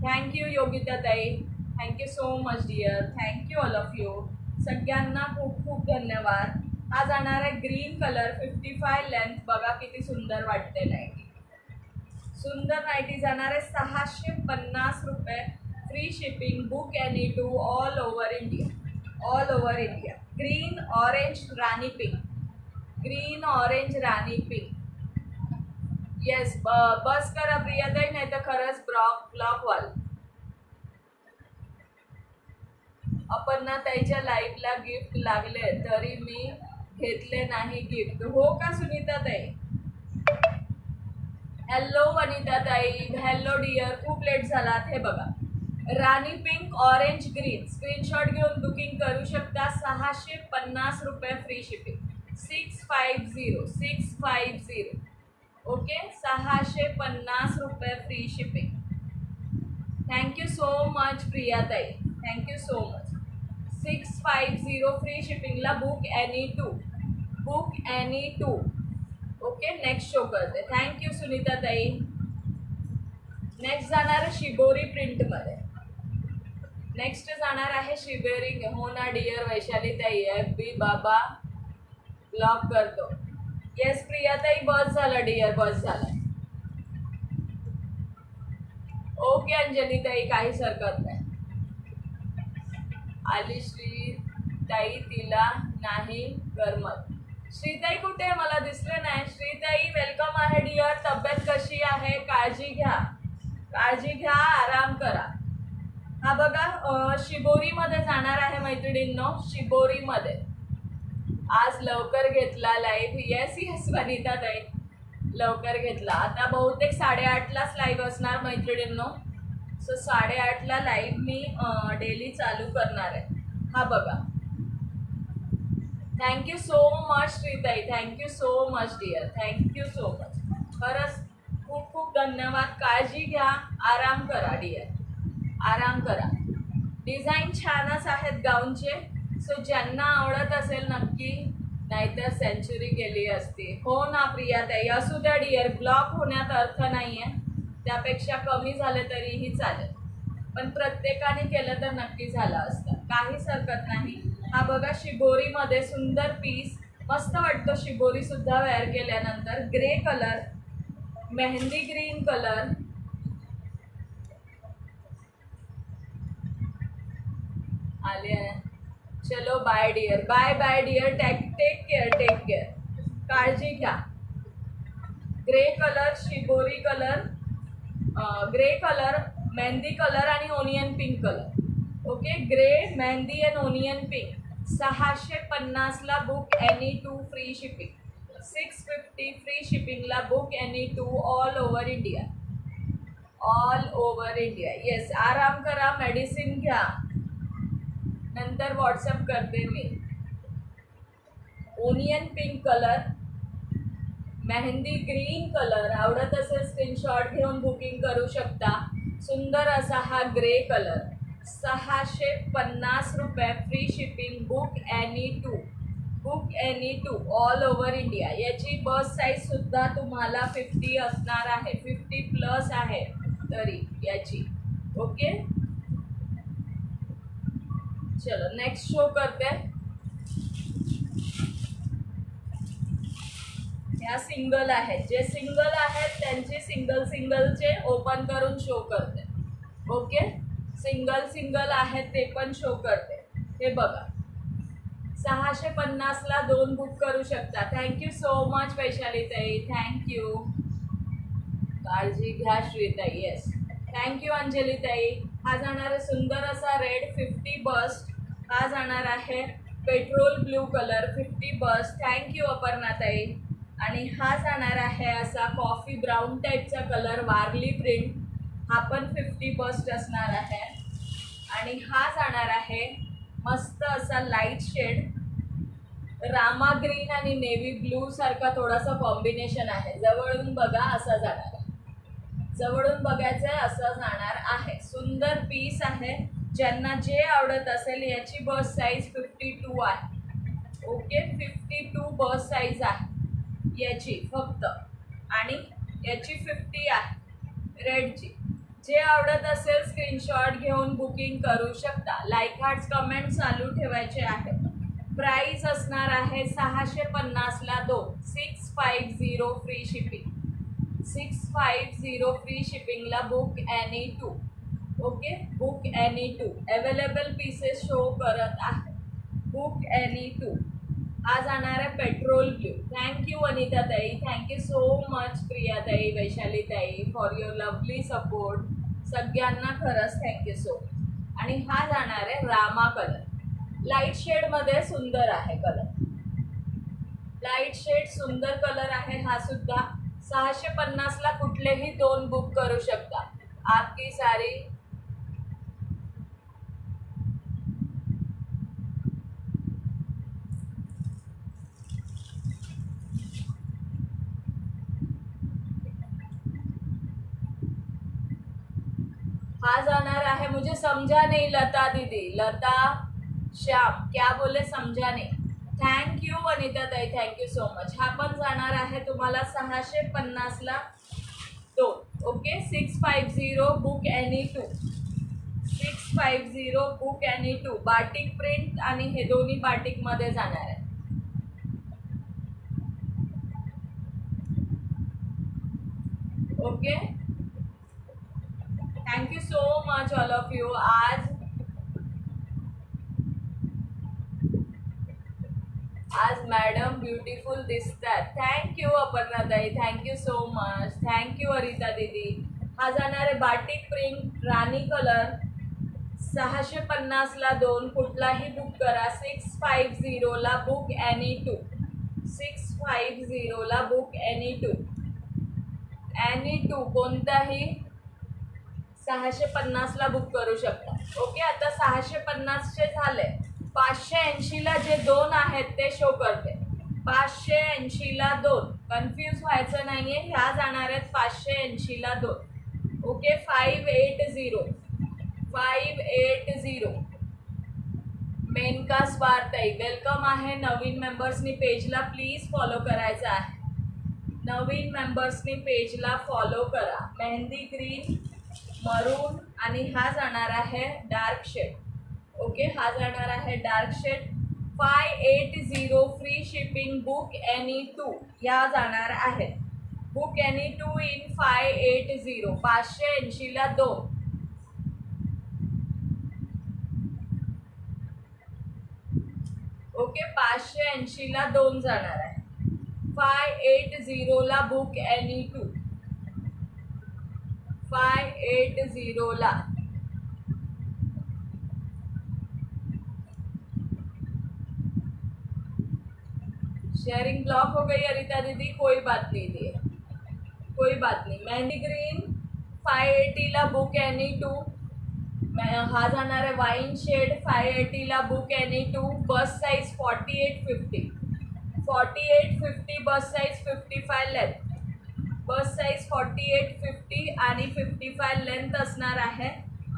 थँक्यू योगिताताई, thank you so much dear. Thank you all of you. सगळ्यांना खूप खूप धन्यवाद. हा जाणार आहे ग्रीन कलर. 55 लेंथ. बघा किती सुंदर वाटते नाईटी. सुंदर नाईटी जाणार आहे. 650 रुपये free shipping. Book any 2 all over India, all over India. Green orange rani pink, green orange rani pink. Yes, बस करा प्रियाताई, नाही तर खरंच ब्लॉक व्हाल. अपर्णा ताईच्या लाईव्हला गिफ्ट लागले तरी मी घेतले नाही गिफ्ट. हो का सुनीता ताई? हॅलो वनिता ताई, हॅलो डिअर. खूप लेट झालात. हे बघा, राणी पिंक ऑरेंज ग्रीन. स्क्रीनशॉट घेऊन बुकिंग करू शकता. 650 रुपये फ्री शिपिंग. 650 650. ओके, 650 रुपये free shipping. Thank you so much प्रियाताई, थँक्यू सो मच. 650 फ्री शिपिंगला. Book any 2, book any 2. Okay, next show करते. थँक्यू सुनीता ताई. नेक्स्ट जाणार शिबोरी प्रिंटमध्ये. नेक्स्ट जाणार आहे शिबेरी. हो ना डिअर वैशाली ताई, FB बाबा ब्लॉक करतो. येस प्रियाताई, बस झालं डिअर, बस झालं. ओके अंजली ताई, काहीच हरकत नाही. आली श्रीताई, तिला नाही करमत. श्रीताई कुठे आहे, मला दिसले नाही. श्रीताई वेलकम आहे डिअर. तब्येत कशी आहे? काळजी घ्या, काळजी घ्या, आराम करा. हा बघा शिबोरीमध्ये जाणार आहे मैत्रिणींनो, शिबोरीमध्ये. आज लवकर घेतला लाईव्ह. येस येस वनिता ताई, लवकर घेतला. आता बहुतेक 8:30लाच लाईव्ह असणार मैत्रिणींनो. सो 8:30ला लाईव्ह मी डेली चालू करणार आहे. हा बघा. थँक्यू सो मच श्रीताई, thank you so much dear, thank you so much. खरंच खूप खूप धन्यवाद. काळजी घ्या, आराम करा डिअर, आराम करा. डिझाईन छानच आहेत गाऊनचे. सो ज्यांना आवडत असेल नक्की, नाहीतर सेंचुरी गेली असती. हो ना प्रियाताई, असू द्या डिअर, ब्लॉक होण्यात अर्थ नाही आहे. त्यापेक्षा कमी झाले तरीही चालेल, पण प्रत्येकाने केलं तर नक्की झालं असतं, काहीच हरकत नाही. हा बघा शिबोरीमध्ये सुंदर पीस, मस्त वाटतं शिबोरीसुद्धा वेअर केल्यानंतर. Grey colour, mehndi green colour, आले आहे. चलो bye dear, bye bye dear, take care, take care, काळजी घ्या. Grey colour, shibori colour, grey colour, mehndi colour आणि onion pink colour. Okay, grey, mehndi and onion pink. 650ला book, any two free shipping. 650 free शिपिंगला book, any two, all over India, all over India. Yes, आराम करा, medicine घ्या, नंतर WhatsApp करते मी. Onion pink colour, mehndi green colour, आवडत असेल screenshot घेऊन बुकिंग करू शकता. सुंदर असा हा ग्रे कलर. 650 रुपये free shipping, book any to, book any two, all over India. याची बस साईज सुद्धा तुम्हाला 50 असणार आहे, 50+ आहे तरी याची. ओके, चलो नेक्स्ट शो करते. या सिंगल आहेत, जे सिंगल आहेत त्यांची सिंगलचे ओपन करून शो करते. ओके, सिंगल आहेत ते पण शो करते. हे बघा, 650ला 2 बुक करू शकता. थँक्यू सो मच वैशाली ताई, थँक्यू. काळजी घ्या श्रीताई. येस, थँक्यू अंजली ताई. हा जाणार आहे सुंदर असा रेड 50 बस्ट. हा जाणार आहे petrol blue colour 50 bust. Thank you Aparna ताई. आणि हा जाणार आहे असा कॉफी ब्राऊन टाईपचा कलर, वारली प्रिंट. हा पण 50 बस्ट असणार आहे. आणि हा जाणार आहे मस्त असा लाईट शेड, रामा ग्रीन आणि नेव्ही ब्लू सारखा थोडासा कॉम्बिनेशन आहे. जवळून बघा, असा जाणार आहे, जवळून बघायचं आहे, असं जाणार आहे. सुंदर पीस आहे. ज्यांना जे आवडत असेल, याची बस साईज 52 आहे. ओके, 52 बस साईज आहे याची फक्त, आणि याची 50 आहे रेडची. जे आवडत असेल स्क्रीनशॉट घेऊन बुकिंग करू शकता. लाईक हार्ट्स कमेंट चालू ठेवायचे आहे. प्राईस असणार आहे 650ला 2, 650 फ्री शिपिंग, 650 फ्री शिपिंगला book any two. Okay, book any two. Available pieces show करत आहे. Book any two. हा जाणार आहे पेट्रोल ब्ल्यू. थँक्यू अनिता ताई, थँक्यू सो मच प्रिया ताई, वैशाली ताई, फॉर युअर लवली सपोर्ट. सगळ्यांना खरंच थँक्यू सो. आणि हा जाणार आहे रामा कलर, लाईट शेडमध्ये सुंदर आहे कलर, लाईट शेड सुंदर कलर आहे. हा सुद्धा 650ला कुठलेही 2 बुक करू शकता. आपकी सारी हा जाणार आहे. मुझे समझा नहीं लता दीदी, लता श्याम क्या बोले समझा नहीं. थँक्यू वनिता ताई, थँक्यू सो मच. हा पण जाणार आहे तुम्हाला 650ला 2. Okay, 650 book any two, 650 650 book any two. Batik print आणि हे दोन्ही बाटिक मध्ये जाणार आहे. Okay, thank you so much all of you. आज मॅडम ब्युटिफुल दिसतात. थँक्यू अपर्णाताई, thank you so much. Thank you Arita दीदी. हा जाणार आहे बाटिक प्रिंट राणी कलर. 650 ला 2. कुठलाही बुक करा. 650 ला बुक एनी टू. 650 ला book any to. Any two कोणताही 650 ला बुक करू शकता. ओके, आता 650 झाले. 580 ला जे 2 आहेत ते शो करते. 580 ला 2. कन्फ्यूज व्हायचं नाहीये. ह्या जाणार आहेत 580 ला 2. ओके, 580. मेनका स्वारताई वेलकम आहे. नवीन मेंबर्सनी पेजला प्लीज फॉलो करायचं आहे. नवीन मेंबर्सनी पेजला फॉलो करा. मेहंदी ग्रीन, मरून आणि हा जाणार आहे डार्क शेड. ओके, हा जाणार आहे dark shade. 580 free shipping book any two. ह्या जाणार आहेत बुक एनी टू इन 580. 580 ला 2. ओके, 580 ला 2 जाणार आहे. 580 ला बुक एनी टू. 580 ला. शेयरिंग ब्लॉक हो गई अरिता दीदी. कोई बात नहीं दी, कोई बात नहीं. मेहंदी ग्रीन 580 ला बुक एनी टू. हा जाणार आहे वाईन शेड. 580 ला book any two. Bust size 4850. 4850 bust size. 55 length. Bust size 4850 आणि 55 लेंथ असणार आहे.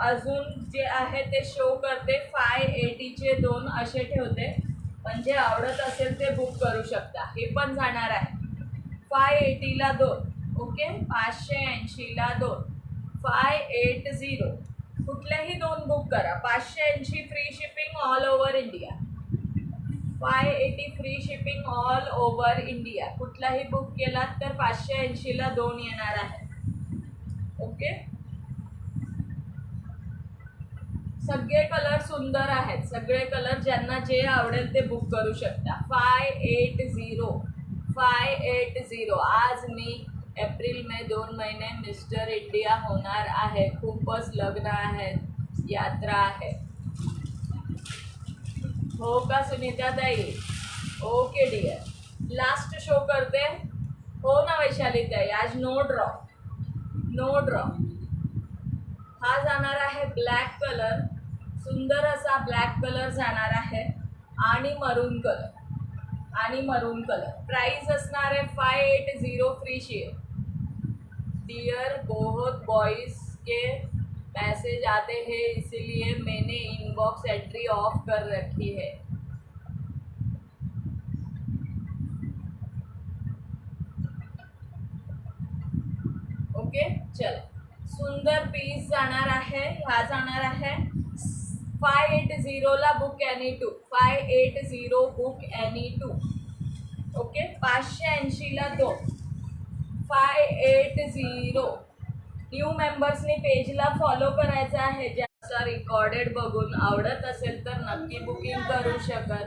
अजून जे आहे ते शो करते. 580 चे 2 असे ठेवते. म्हणजे आवडत असेल ते बुक करू शकता. हे पण जाणार आहे 580 ला 2. ओके, 580 ला 2. 580 कुठल्याही 2 बुक करा. 580 free shipping all over India. 580 free shipping all over India. कुठलाही बुक केलात तर 580 ला 2 येणार आहे. ओके, सगळे कलर सुंदर आहेत. सगळे कलर ज्यांना जे आवडेल ते बुक करू शकता. 580. आज मी एप्रिल मे 2 महिने मिस्टर इंडिया होणार आहे. खूपच लग्न आहेत, यात्रा आहे. हो का सुनीताताई? Okay dear. लास्ट शो करते. हो ना वैशालीताई? आज नो ड्रॉ. हा जाणार आहे ब्लॅक कलर. सुंदर असा ब्लॅक कलर जाणार आहे आणि मरून कलर. प्राइस असणार आहे 580 फ्री शिप. डियर बहुत बॉयज के मैसेज आते हैं इसलिए मैंने इनबॉक्स एंट्री ऑफ कर रखी है. ओके, चल. सुंदर पीस जाणार आहे. हा जाणार आहे 580 ला book any to. 580 book any two. Okay, 580 ला 2. 580. न्यू मेंबर्सनी पेजला फॉलो करायचं आहे. ज्याचा रेकॉर्डेड बघून आवडत असेल तर नक्की बुकिंग करू शकतात.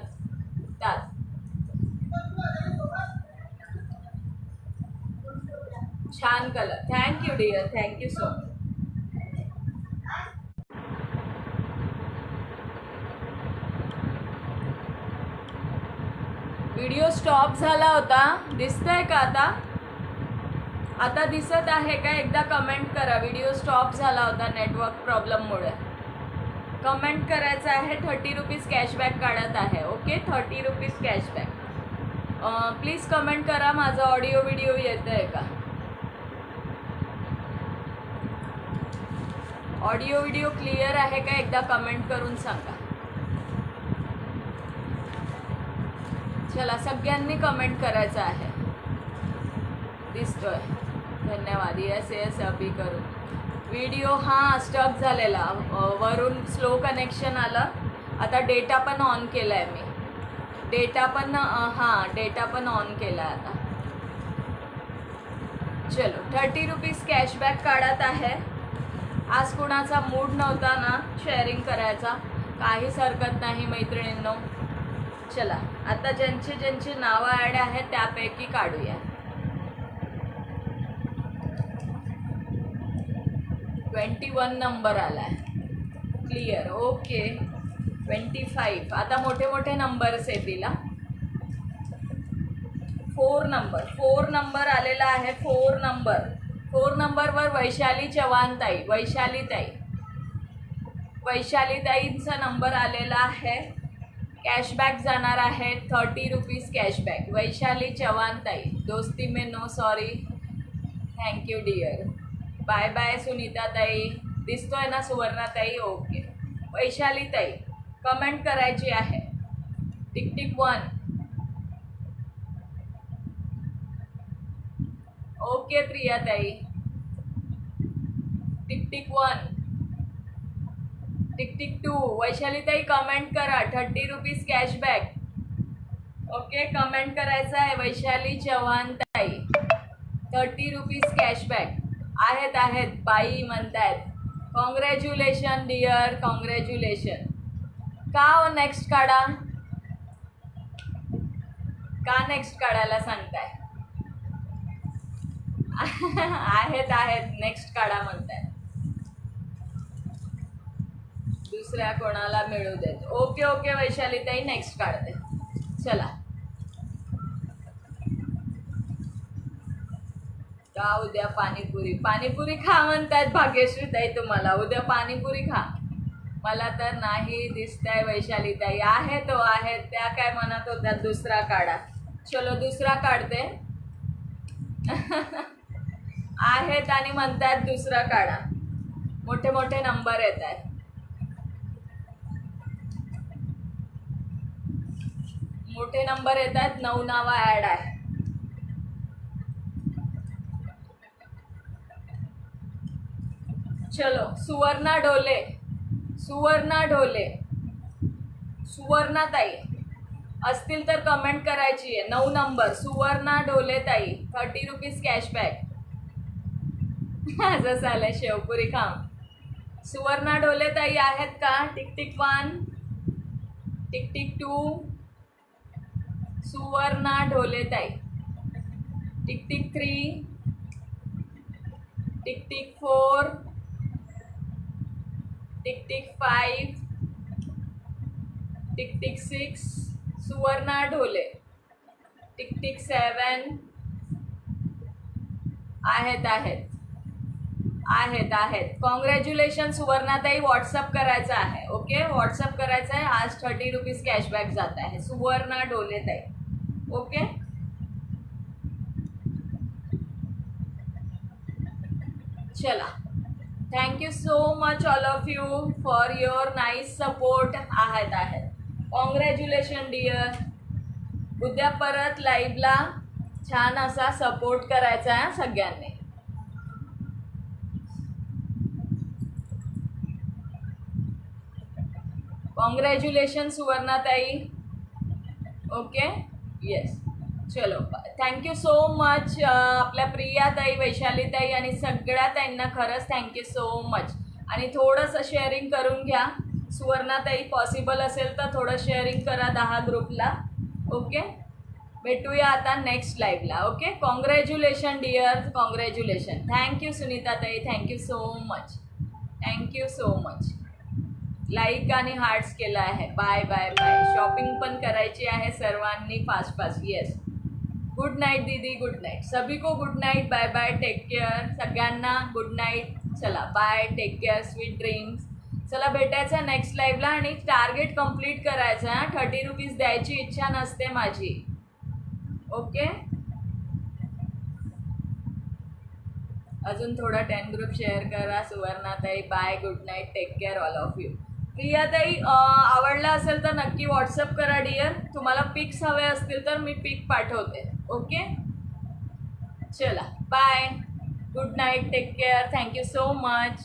छान colour. Thank you dear, thank you so much. Video stop झाला होता. दिसतंय का आता? आता दिसत आहे का? एकदा कमेंट करा. व्हिडिओ स्टॉप झाला होता नेटवर्क प्रॉब्लेममुळे. कमेंट करायचं आहे. 30 रुपीज कॅशबॅक काढत आहे. Okay, 30 rupees cashback. Please comment करा. माझा ऑडिओ व्हिडिओ येत आहे का? ऑडिओ व्हिडिओ क्लिअर आहे का? एकदा कमेंट करून सांगा. चला, सगळ्यांनी कमेंट करायचं आहे. दिसतोय. धन्यवाद. येस अभी करू. व्हिडिओ हां स्टक झालेला, वरून स्लो कनेक्शन आलं. आता डेटा पण ऑन केला आहे मी, डेटा पण डेटा पण ऑन केला आहे आता. चलो 30 रुपीज कॅशबॅक काढत आहे. आज कुणाचा मूड नव्हता ना शेअरिंग करायचा, काहीच हरकत नाही मैत्रिणींनो. चला आता ज्यांची नावं ॲड आहेत त्यापैकी काढूया. 21 नंबर आलाय, क्लिअर, ओके. 25, आता मोठे मोठे नंबर्स येतील. 4 नंबर आलेला आहे. 4 नंबरवर वैशाली चव्हाण ताई, वैशालीताईंचा नंबर आलेला आहे. कॅशबॅक जाणार आहे 30 रुपीज कॅशबॅक. वैशाली चव्हाण ताई, दोस्ती में no sorry, thank you dear. Bye bye Sunita ताई, दिसतोय ना सुवर्णा ताई, ओके. वैशाली ताई कमेंट करायची आहे. Tick 1, okay. प्रिया ताई टिक 1, टिक 2. वैशाली ताई कमेंट करा, 30 रुपीज कॅशबॅक. ओके, कमेंट करायचं आहे. वैशाली चव्हाण ताई 30 रुपीज कॅशबॅक आहेत. बाई म्हणतायत कॉंग्रॅच्युलेशन डिअर, कॉंग्रॅच्युलेशन. का हो नेक्स्ट काढा, का नेक्स्ट काढायला सांगताय? आहेत नेक्स्ट काढा म्हणताय. दुसऱ्या कोणाला मिळू देत. ओके वैशाली ताई नेक्स्ट काढते. चला का उद्या पाणीपुरी खा म्हणतात भाग्यश्री ताई तुम्हाला. उद्या पाणीपुरी खा. मला तर नाही दिसतंय वैशाली ताई. आहेत त्या काय म्हणत होत्या दुसरा काढा. चलो दुसरा काढते. आहेत आणि म्हणतात दुसरा काढा. मोठे मोठे नंबर येत आहेत. मोठे नंबर येतात. 9 नावं ॲड आहे. चलो सुवर्णा ढोले, सुवर्णा ताई असतील तर कमेंट करायची आहे. 9 नंबर सुवर्णा ढोले ताई, 30 रुपीज कॅशबॅक. असं झालंय शेवपुरी खाम. सुवर्णा ढोले ताई आहेत का? Tick 1, tick 2. सुवर्णा ढोले ताई, tick 3, tick 4, tick 5, tick 6. Suvarna Dhole, tick 7. आहेत. कॉंग्रॅच्युलेशन सुवर्णाताई. व्हॉट्सअप करायचं आहे. ओके, व्हॉट्सअप करायचं आहे. आज 30 रुपीज कॅशबॅक जात आहे. सुवर्णा ढोले ताई, ओके. चला, thank you so much all of you for your nice support. आहेत. Congratulation dear. उद्या परत लाईव्हला छान असा सपोर्ट करायचा आहे सगळ्यांनी. कॉंग्रॅच्युलेशन सुवर्णाताई, ओके. येस, चलो थँक्यू सो मच. आपल्या प्रियाताई, वैशालीताई आणि सगळ्या ताईंना खरंच थँक्यू सो मच. आणि थोडंसं शेअरिंग करून घ्या. सुवर्णाताई पॉसिबल असेल तर थोडं शेअरिंग करा 10 ग्रुपला, ओके. भेटूया आता नेक्स्ट लाईव्हला, okay. Congratulation dear, congratulation. Thank you सुनीताताई, thank you so much, thank you so much. Like आणि हार्ट्स केला आहे. बाय. शॉपिंग पण करायची आहे सर्वांनी फास्ट. येस, गुड नाईट दीदी, गुड नाईट सभी को, good night. Bye. Take care सगळ्यांना, गुड नाईट. चला bye, take care, sweet dreams. चला भेटायचं नेक्स्ट लाईव्हला आणि टार्गेट कंप्लीट करायचं आहे. 30 रुपीज द्यायची इच्छा नसते माझी, ओके. अजून थोडा 10 ग्रुप शेअर करा. सुवर्णाताई bye, good night, take care all of you. प्रियाताई आवडला असेल तर नक्की व्हॉट्सअप करा डिअर. तुम्हाला पिक्स हवे असतील तर मी पिक पाठवते, ओके. चला bye. Good night, take care, thank you so much.